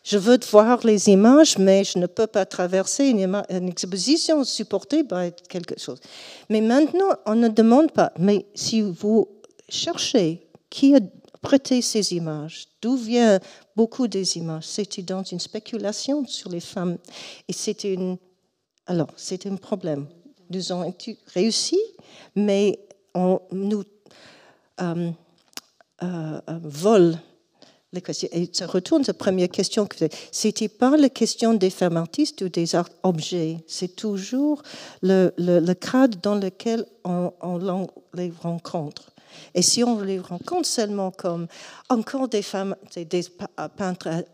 [SPEAKER 3] Je veux voir les images, mais je ne peux pas traverser une exposition supportée par quelque chose. Mais maintenant, on ne demande pas. Mais si vous cherchez qui a prêté ces images, d'où viennent beaucoup des images, c'était dans une spéculation sur les femmes. Et c'était un problème. Nous avons réussi, mais on nous vole les questions. Et ça retourne à la première question. C'était pas la question des femmes artistes ou des objets. C'est toujours le cadre dans lequel on les rencontre. Et si on les rencontre seulement comme encore des femmes, des peintres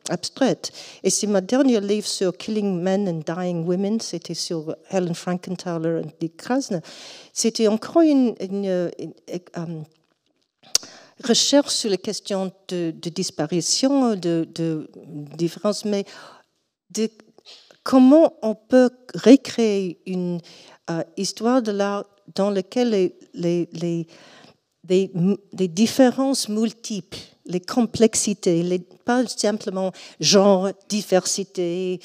[SPEAKER 3] abstraites. Et c'est mon dernier livre sur Killing Men and Dying Women, c'était sur Helen Frankenthaler et Dick Krasner. C'était encore une recherche sur les questions de disparition, de différence, mais de comment on peut recréer une histoire de l'art dans laquelle les différences multiples, les complexités, pas simplement genre, diversité,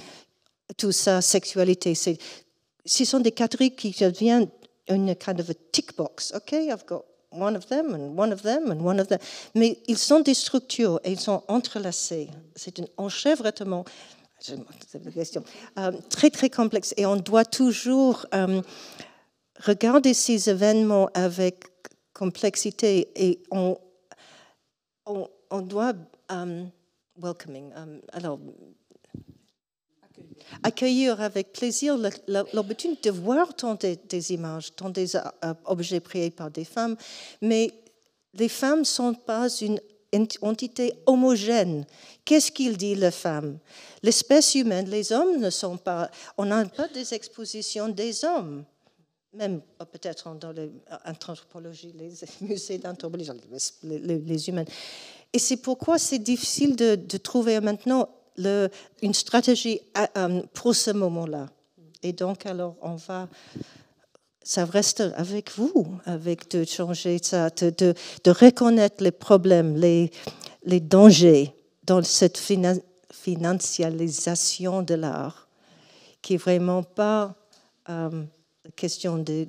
[SPEAKER 3] tout ça, sexualité. Ce sont des catégories qui deviennent une kind of a tick box. OK, I've got one of them and one of them and one of them. Mais ils sont des structures et ils sont entrelacés. C'est un enchevêtrement, c'est la question, très, très complexe. Et on doit toujours regarder ces événements avec complexité et on doit accueillir avec plaisir l'opportunité de voir tant des images, tant des objets créés par des femmes, mais les femmes ne sont pas une entité homogène. Qu'est-ce qu'il dit, les femmes? L'espèce humaine, les hommes ne sont pas... On n'a pas des expositions des hommes. même peut-être dans l'anthropologie, les musées d'anthropologie, les humains. Et c'est pourquoi c'est difficile de trouver maintenant une stratégie pour ce moment-là. Et donc, alors, ça reste avec vous, avec de changer ça, de reconnaître les problèmes, les dangers dans cette financialisation de l'art, qui n'est vraiment pas la question de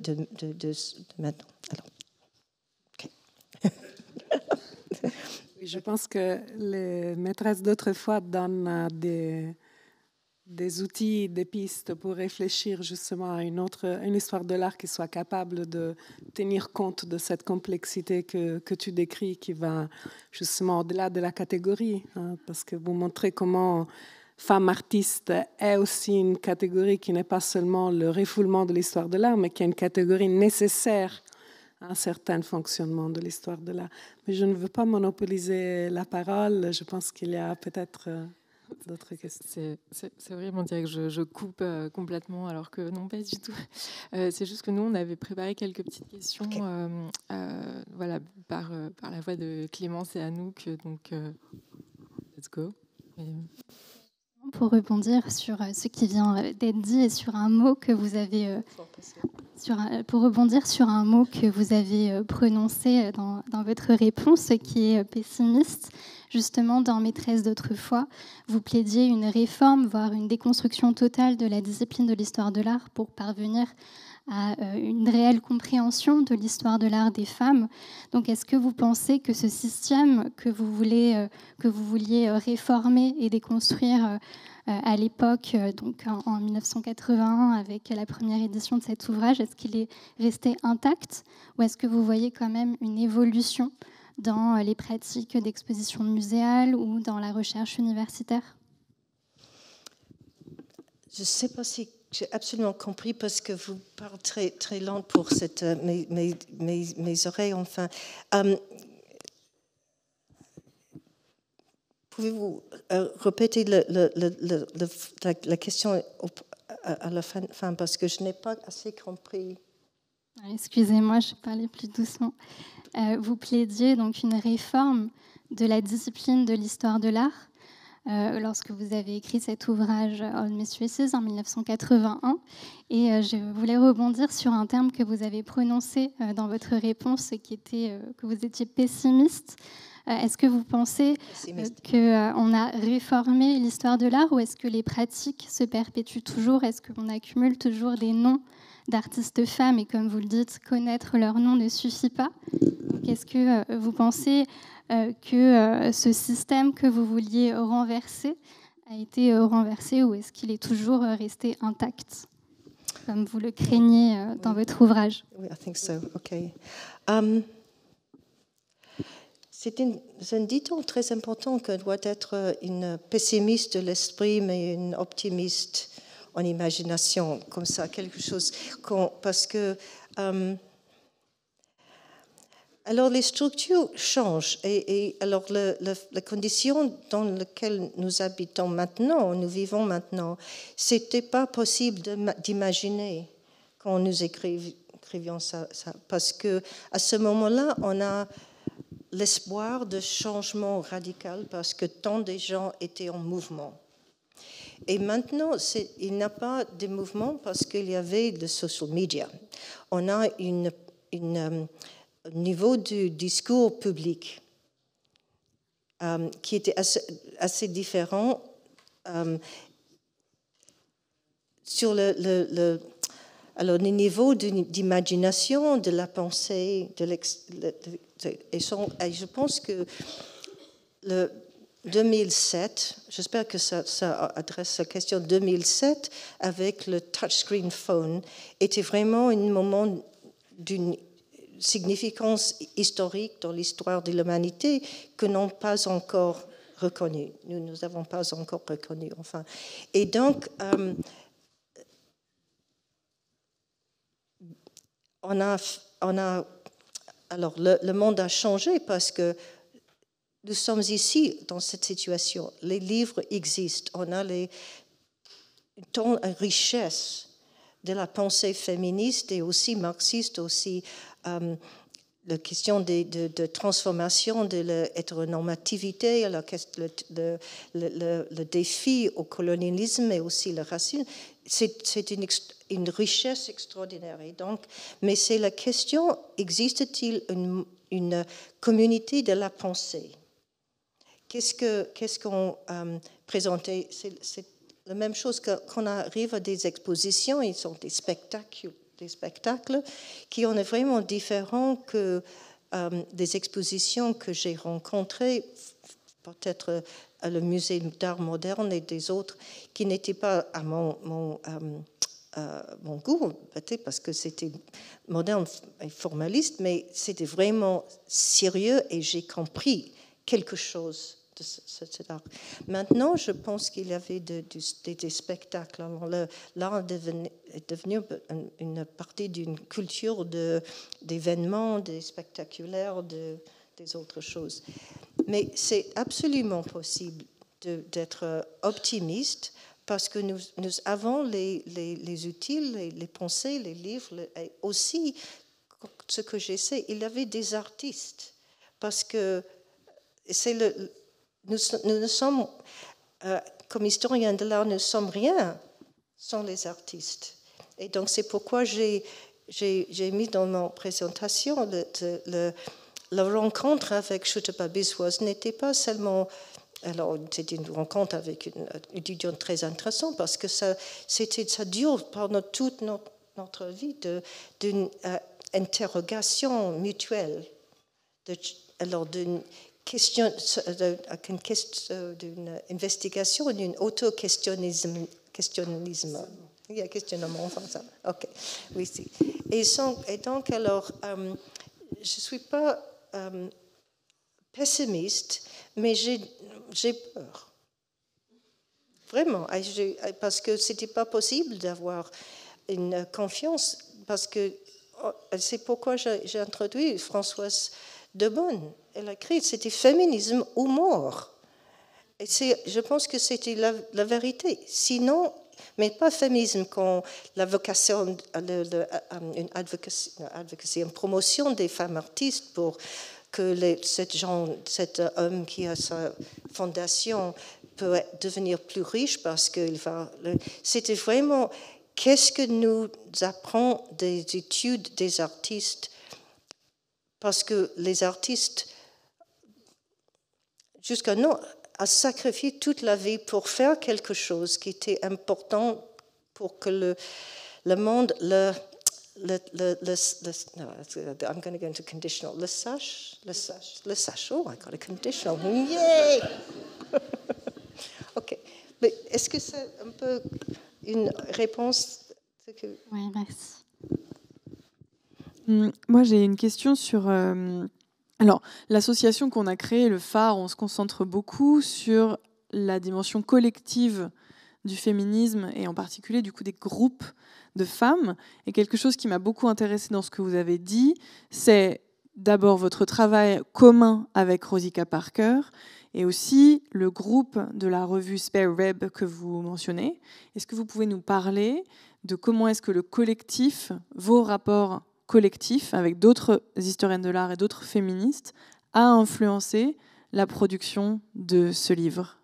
[SPEAKER 3] maintenant. Alors, okay.
[SPEAKER 4] Je pense que les maîtresses d'autrefois donnent des outils, des pistes pour réfléchir justement à une histoire de l'art qui soit capable de tenir compte de cette complexité que tu décris, qui va justement au-delà de la catégorie, hein, parce que vous montrez comment femme artiste est aussi une catégorie qui n'est pas seulement le refoulement de l'histoire de l'art, mais qui est une catégorie nécessaire à un certain fonctionnement de l'histoire de l'art. Mais je ne veux pas monopoliser la parole. Je pense qu'il y a peut-être d'autres questions.
[SPEAKER 1] C'est horrible, on dirait que je coupe complètement, alors que non, pas du tout. C'est juste que nous, on avait préparé quelques petites questions, okay. Voilà, par la voix de Clémence et Anouk. Donc, let's go.
[SPEAKER 5] Pour rebondir sur ce qui vient d'être dit et sur un mot que vous avez... pour rebondir sur un mot que vous avez prononcé dans votre réponse, qui est pessimiste, justement dans Maîtresse d'autrefois, vous plaidiez une réforme, voire une déconstruction totale de la discipline de l'histoire de l'art pour parvenir à une réelle compréhension de l'histoire de l'art des femmes. Donc, est-ce que vous pensez que ce système que vous vouliez réformer et déconstruire à l'époque, donc en 1981, avec la première édition de cet ouvrage, est-ce qu'il est resté intact ou est-ce que vous voyez quand même une évolution dans les pratiques d'exposition muséale ou dans la recherche universitaire?
[SPEAKER 3] Je ne sais pas si j'ai absolument compris parce que vous parlez très, très lent pour mes oreilles, enfin. Pouvez-vous répéter la question à la fin parce que je n'ai pas assez compris.
[SPEAKER 5] Excusez-moi, je parlais plus doucement. Vous plaidiez donc une réforme de la discipline de l'histoire de l'art lorsque vous avez écrit cet ouvrage All Mistresses en 1981. Et je voulais rebondir sur un terme que vous avez prononcé dans votre réponse, qui était que vous étiez pessimiste. Est-ce que vous pensez qu'on a réformé l'histoire de l'art ou est-ce que les pratiques se perpétuent toujours? Est-ce qu'on accumule toujours des noms d'artistes femmes? Et comme vous le dites, connaître leur nom ne suffit pas. Donc, est-ce que vous pensez que ce système que vous vouliez renverser a été renversé ou est-ce qu'il est toujours resté intact, comme vous le craignez dans votre ouvrage?
[SPEAKER 3] Oui, I think so. Okay. C'est un dicton très important que doit être une pessimiste de l'esprit, mais une optimiste en imagination, comme ça, quelque chose. Parce que alors les structures changent et alors la condition dans laquelle nous habitons maintenant, nous vivons maintenant, c'était pas possible d'imaginer quand nous écrivions ça, parce que à ce moment-là, on a l'espoir de changement radical parce que tant de gens étaient en mouvement. Et maintenant, il n'y a pas de mouvement parce qu'il y avait le social media. On a un niveau du discours public qui était assez différent sur alors, le niveau d'imagination, de la pensée, et je pense que le 2007, j'espère que ça adresse la question 2007, avec le touchscreen phone, était vraiment un moment d'une significance historique dans l'histoire de l'humanité que n'ont pas encore reconnu. Nous n'avons pas encore reconnu, enfin. Et donc, alors le monde a changé parce que nous sommes ici dans cette situation. Les livres existent. On a une richesse de la pensée féministe et aussi marxiste, aussi la question de transformation de l'hétéronormativité, le défi au colonialisme et aussi le racisme. C'est une richesse extraordinaire. Et donc, mais c'est la question, existe-t-il une communauté de la pensée? Qu'est-ce qu'on présentait? C'est la même chose qu'on arrive à des expositions, ils sont des spectacles qui sont vraiment différents que des expositions que j'ai rencontrées, peut-être à le musée d'art moderne et des autres, qui n'étaient pas à mon goût, peut-être parce que c'était moderne et formaliste, mais c'était vraiment sérieux et j'ai compris quelque chose de cet art. Maintenant, je pense qu'il y avait des spectacles. L'art est devenu une partie d'une culture d'événements, des spectaculaires, des autres choses. Mais c'est absolument possible d'être optimiste parce que nous avons les outils, les pensées, les livres, et aussi, ce que j'essaie, il y avait des artistes. Parce que nous ne sommes, comme historiens de l'art, nous ne sommes rien sans les artistes. Et donc, c'est pourquoi j'ai mis dans ma présentation la rencontre avec Shuthaba Biswas n'était pas seulement... Alors, c'était une rencontre avec une étudiante très intéressante parce que ça dure pendant toute notre vie d'une interrogation mutuelle. D'une investigation, d'une auto-questionnisme. Il y a questionnement, enfin ça. Ok, oui, si. Et donc, alors, je ne suis pas pessimiste, mais j'ai peur. Vraiment, parce que ce n'était pas possible d'avoir une confiance, parce que c'est pourquoi j'ai introduit Françoise Debonne. Elle a écrit, c'était féminisme ou mort. Et je pense que c'était la vérité. Sinon, mais pas féminisme quand la vocation, une advocacy, une promotion des femmes artistes pour que cet homme qui a sa fondation peut devenir plus riche parce qu'il va... C'était vraiment, qu'est-ce que nous apprend des études des artistes? Parce que les artistes, jusqu'à nous, ont sacrifié toute la vie pour faire quelque chose qui était important pour que le monde I'm going to go into conditional. Le sache. Oh, I got a conditional. Yay! Ok. Mais est-ce que c'est un peu une réponse?
[SPEAKER 5] Oui, merci.
[SPEAKER 6] Moi, j'ai une question sur... Alors, l'association qu'on a créée, le phare, on se concentre beaucoup sur la dimension collective du féminisme et en particulier du coup des groupes de femmes. Et quelque chose qui m'a beaucoup intéressée dans ce que vous avez dit, c'est d'abord votre travail commun avec Rosika Parker et aussi le groupe de la revue Spare Rib que vous mentionnez. Est-ce que vous pouvez nous parler de comment est-ce que le collectif, vos rapports collectifs avec d'autres historiennes de l'art et d'autres féministes, a influencé la production de ce livre?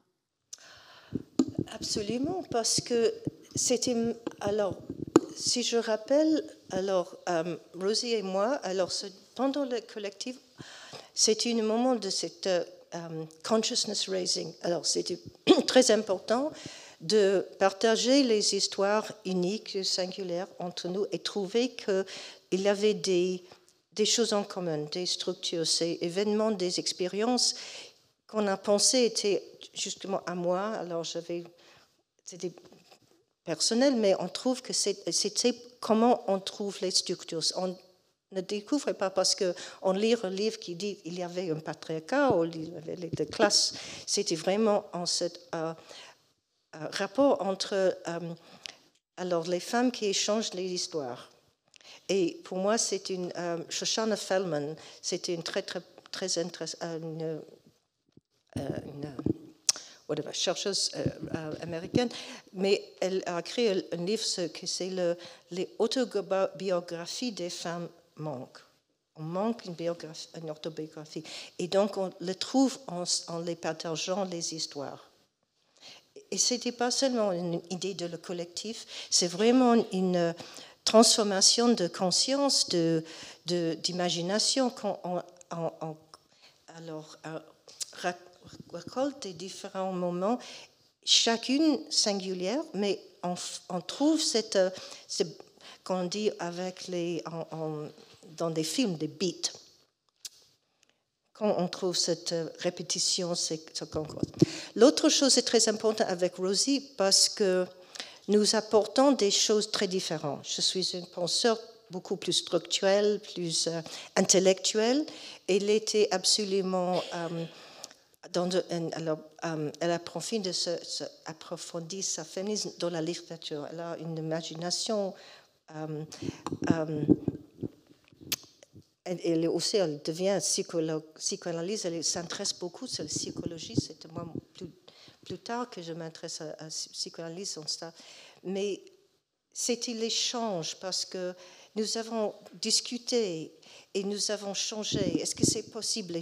[SPEAKER 3] Absolument, parce que c'était... Alors, si je rappelle, alors, Rosie et moi, alors, pendant le collectif, c'était un moment de cette consciousness raising. Alors, c'était très important de partager les histoires uniques, singulières entre nous et trouver qu'il y avait des choses en commun, des structures, ces événements, des expériences qu'on a pensé étaient justement à moi. Alors, c'était personnel, mais on trouve que c'était comment on trouve les structures. On ne découvre pas parce qu'on lit un livre qui dit qu'il y avait un patriarcat ou il y avait les deux classes. C'était vraiment en ce rapport entre alors les femmes qui échangent les histoires. Et pour moi, c'est une Shoshana Feldman, c'était une très intéressante. whatever, chercheuse américaine, mais elle a créé un livre qui c'est les autobiographies des femmes manquent. On manque une autobiographie. Et donc, on le trouve en les partageant les histoires. Et ce n'était pas seulement une idée de le collectif, c'est vraiment une transformation de conscience, d'imagination, quand on récolte des différents moments, chacune singulière, mais on trouve qu'on dit avec dans des films, des beats. Quand on trouve cette répétition, c'est concorde. L'autre chose est très importante avec Rosie parce que nous apportons des choses très différentes. Je suis une penseur beaucoup plus structurelle, plus intellectuelle. Elle était absolument... elle approfondit sa féminisme dans la littérature. Elle a une imagination... elle devient psychanalyste, elle s'intéresse beaucoup sur la psychologie. C'est moi plus tard que je m'intéresse à la psychanalyse. Mais c'était l'échange parce que nous avons discuté et nous avons changé. Est-ce que c'est possible?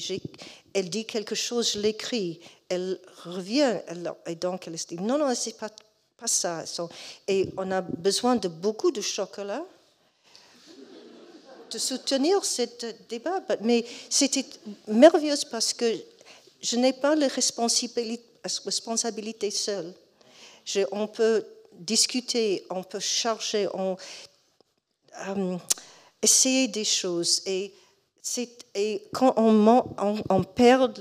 [SPEAKER 3] Elle dit quelque chose, je l'écris. Elle revient et donc elle se dit non, c'est pas ça. Et on a besoin de beaucoup de chocolat de soutenir ce débat, mais c'était merveilleux parce que je n'ai pas la responsabilité seule. On peut discuter, on peut charger, essayer des choses. Et quand on perd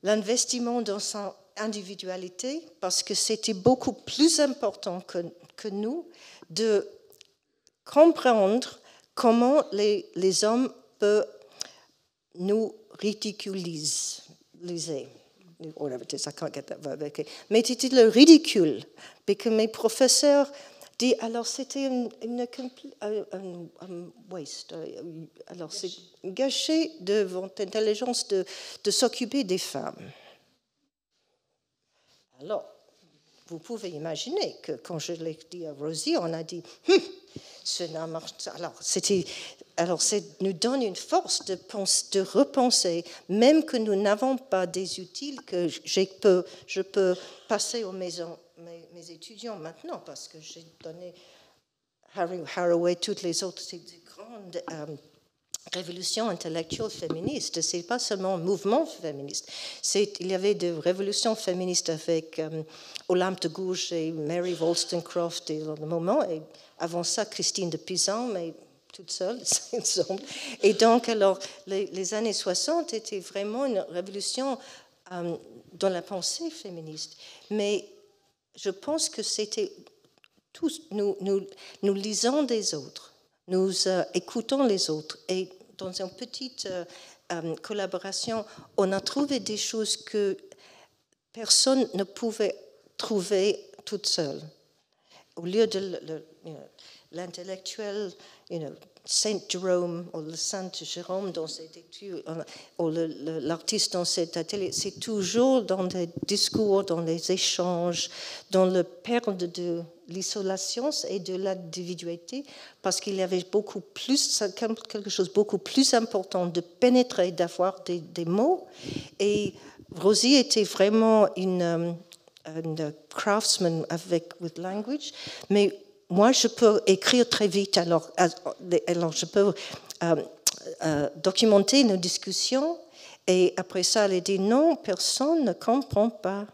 [SPEAKER 3] l'investissement dans son individualité, parce que c'était beaucoup plus important que nous de comprendre comment les hommes peuvent nous ridiculiser. Mais c'était le ridicule. Parce que mes professeurs disent, alors c'était un waste. Alors c'est gâché de votre intelligence de s'occuper des femmes. Alors, vous pouvez imaginer que quand je l'ai dit à Rosie, on a dit, alors, ça nous donne une force de repenser, même que nous n'avons pas des outils que je peux passer aux maisons, mes étudiants maintenant, parce que j'ai donné Haraway, toutes les autres, c'est des grandes révolutions intellectuelles féministes. Ce n'est pas seulement un mouvement féministe. Il y avait des révolutions féministes avec Olympe de Gouges et Mary Wollstonecraft et dans le moment, et avant ça, Christine de Pizan, mais toute seule, ensemble. Et donc, alors, les années 60 étaient vraiment une révolution dans la pensée féministe. Mais je pense que c'était tous, nous lisons des autres, nous écoutons les autres. Et dans une petite collaboration, on a trouvé des choses que personne ne pouvait trouver toute seule. Au lieu de l'intellectuel, Saint Jérôme ou le Saint Jérôme dans cette étude, ou l'artiste dans cet atelier, c'est toujours dans des discours, dans les échanges, dans le perte de l'isolation et de l'individualité, parce qu'il y avait beaucoup plus, quelque chose de beaucoup plus important de pénétrer, d'avoir des mots. Et Rosie était vraiment une craftsman with language, mais moi, je peux écrire très vite, alors je peux documenter nos discussions, et après ça, elle a dit non, personne ne comprend pas.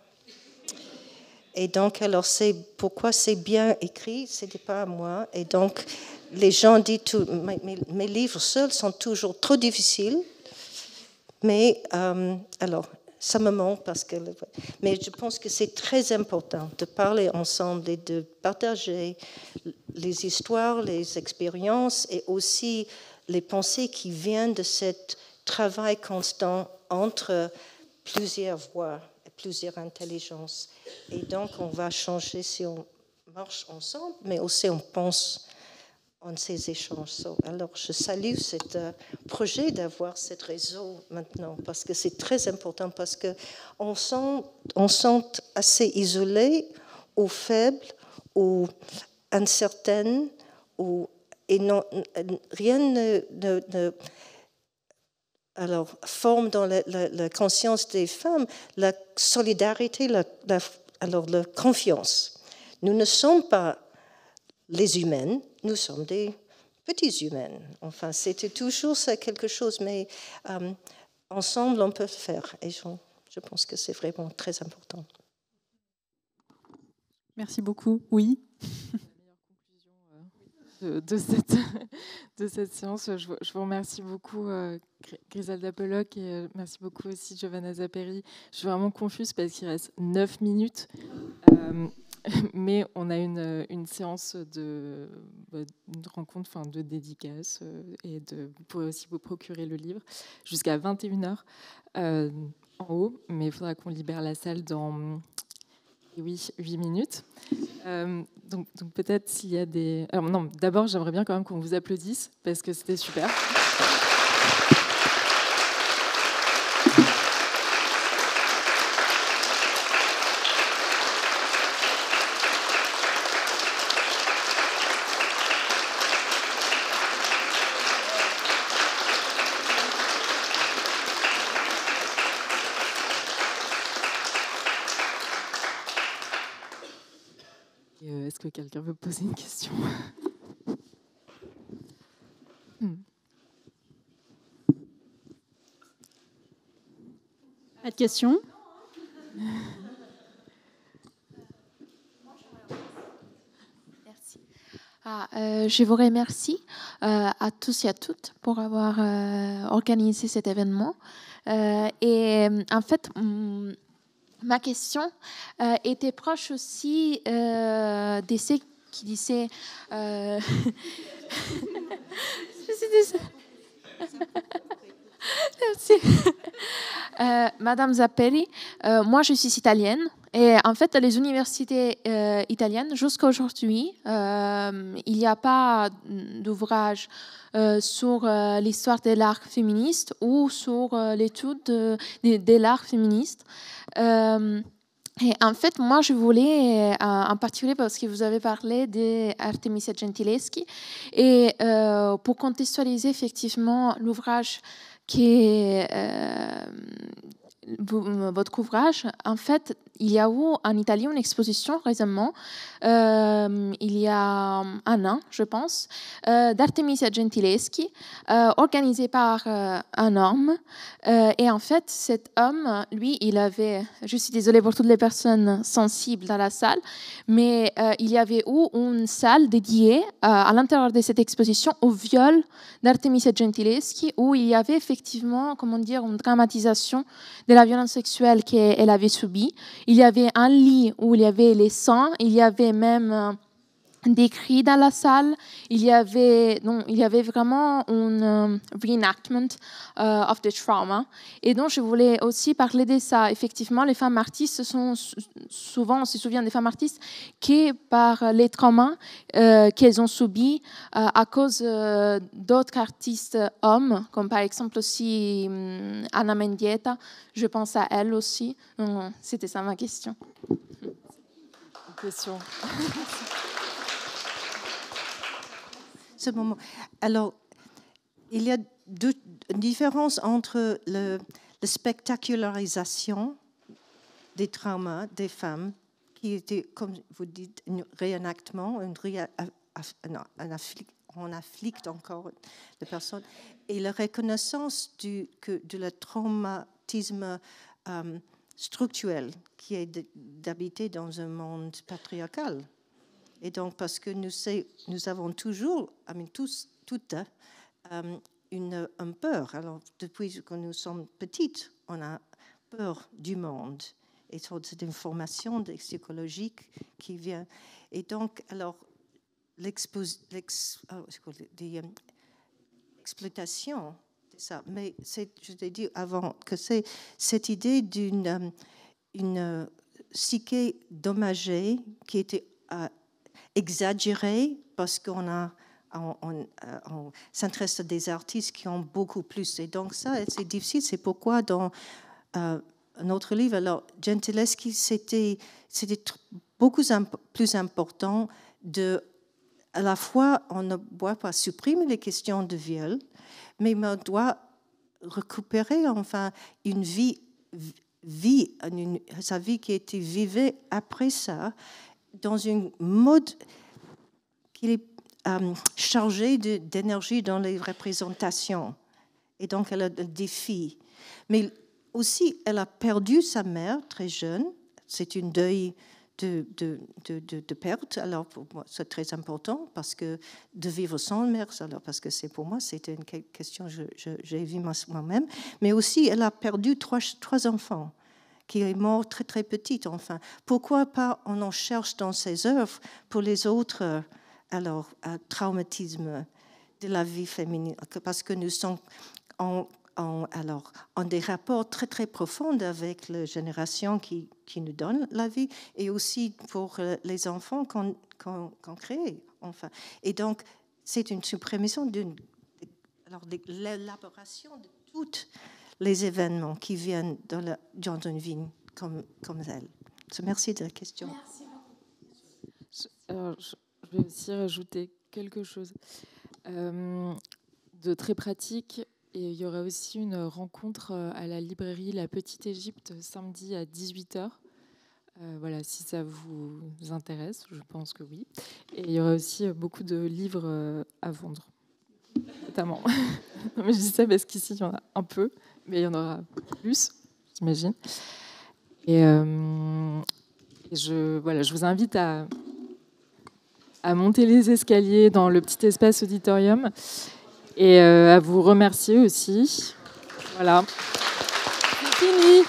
[SPEAKER 3] Et donc, alors, c'est pourquoi c'est bien écrit, ce n'était pas à moi. Et donc, les gens disent, mes livres seuls sont toujours trop difficiles, mais alors, ça me manque mais je pense que c'est très important de parler ensemble et de partager les histoires, les expériences et aussi les pensées qui viennent de ce travail constant entre plusieurs voix et plusieurs intelligences. Et donc, on va changer si on marche ensemble, mais aussi on pense en ces échanges. Alors, je salue ce projet d'avoir ce réseau maintenant, parce que c'est très important, parce qu'on sent assez isolé, ou faible, ou incertaine, et non, rien ne alors, forme dans la conscience des femmes la solidarité, alors la confiance. Nous ne sommes pas les humaines, nous sommes des petits humaines. Enfin, c'était toujours ça quelque chose, mais ensemble, on peut le faire. Et je pense que c'est vraiment très important.
[SPEAKER 6] Merci beaucoup. Oui.
[SPEAKER 1] De cette séance. Je vous remercie beaucoup, Griselda Pollock, et merci beaucoup aussi, Giovanna Zapperi. Je suis vraiment confuse parce qu'il reste 9 minutes, mais on a une séance de rencontre, de dédicace, et vous pourrez aussi vous procurer le livre jusqu'à 21h en haut, mais il faudra qu'on libère la salle dans 8 minutes. Donc peut-être s'il y a des... Alors non, d'abord, j'aimerais bien quand même qu'on vous applaudisse, parce que c'était super. Est-ce que quelqu'un veut poser une question ?
[SPEAKER 7] Pas de questions ?
[SPEAKER 8] Merci. Je vous remercie à tous et à toutes pour avoir organisé cet événement. Et en fait, ma question était proche aussi de ceux qui disaient... Je suis désolée. Merci. Madame Zapperi, moi je suis italienne et en fait les universités italiennes jusqu'à aujourd'hui il n'y a pas d'ouvrage sur l'histoire de l'art féministe ou sur l'étude de l'art féministe. Et en fait, moi, je voulais, en particulier parce que vous avez parlé d'Artemisia Gentileschi, et pour contextualiser effectivement l'ouvrage qui est votre ouvrage, en fait, il y a eu en Italie une exposition récemment, il y a un an, je pense, d'Artemisia Gentileschi, organisée par un homme. Et en fait, cet homme, lui, il avait, je suis désolée pour toutes les personnes sensibles dans la salle, mais il y avait eu une salle dédiée à l'intérieur de cette exposition au viol d'Artemisia Gentileschi, où il y avait effectivement, comment dire, une dramatisation de la violence sexuelle qu'elle avait subie. Il y avait un lit où il y avait les sangs, il y avait même des cris dans la salle, il y avait vraiment un reenactment of the trauma. Et donc, je voulais aussi parler de ça. Effectivement, les femmes artistes sont souvent, on se souvient des femmes artistes qui, par les traumas qu'elles ont subis à cause d'autres artistes hommes, comme par exemple aussi Anna Mendieta, je pense à elle aussi. C'était ça ma question.
[SPEAKER 1] Question.
[SPEAKER 3] Ce moment. Alors, il y a une différence entre la spectacularisation des traumas des femmes, qui était, comme vous dites, un réenactement, on afflicte encore les personnes, et la reconnaissance de le traumatisme structurel qui est d'habiter dans un monde patriarcal. Et donc, parce que nous avons toujours, toutes, une peur. Alors, depuis que nous sommes petites, on a peur du monde et toute cette information psychologique qui vient. Et donc, alors, l'exploitation, c'est ça. Mais je t'ai dit avant que c'est cette idée d'une psyché dommagée qui était exagérée parce qu'on a on s'intéresse à des artistes qui ont beaucoup plus. Et donc ça, c'est difficile. C'est pourquoi dans notre livre, alors Gentileschi, c'était beaucoup plus important de, à la fois, on ne doit pas supprimer les questions de viol, mais on doit récupérer enfin une sa vie qui a été vivée après ça, dans une mode qui est chargée d'énergie dans les représentations. Et donc, elle a un défi. Mais aussi, elle a perdu sa mère très jeune. C'est une deuil de perte. Alors, pour moi, c'est très important parce que de vivre sans mère, alors, parce que pour moi, c'était une question que j'ai vue moi-même. Mais aussi, elle a perdu trois enfants, qui est mort très, très petite, enfin. Pourquoi pas on en cherche dans ses œuvres pour les autres traumatismes de la vie féminine? Parce que nous sommes en des rapports très, très profonds avec la génération qui nous donne la vie et aussi pour les enfants qu'on crée. Enfin. Et donc, c'est une suppression de l'élaboration de tous les événements qui viennent dans une vie comme elle. Merci de la question.
[SPEAKER 1] Merci beaucoup. Je vais aussi rajouter quelque chose de très pratique. Et il y aura aussi une rencontre à la librairie La Petite Égypte samedi à 18h. Voilà, si ça vous intéresse, je pense que oui. Et il y aura aussi beaucoup de livres à vendre, notamment. Non, mais je dis ça parce qu'ici, il y en a un peu, mais il y en aura plus, j'imagine. Et je vous invite à monter les escaliers dans le petit espace auditorium. Et à vous remercier aussi. Voilà. C'est fini.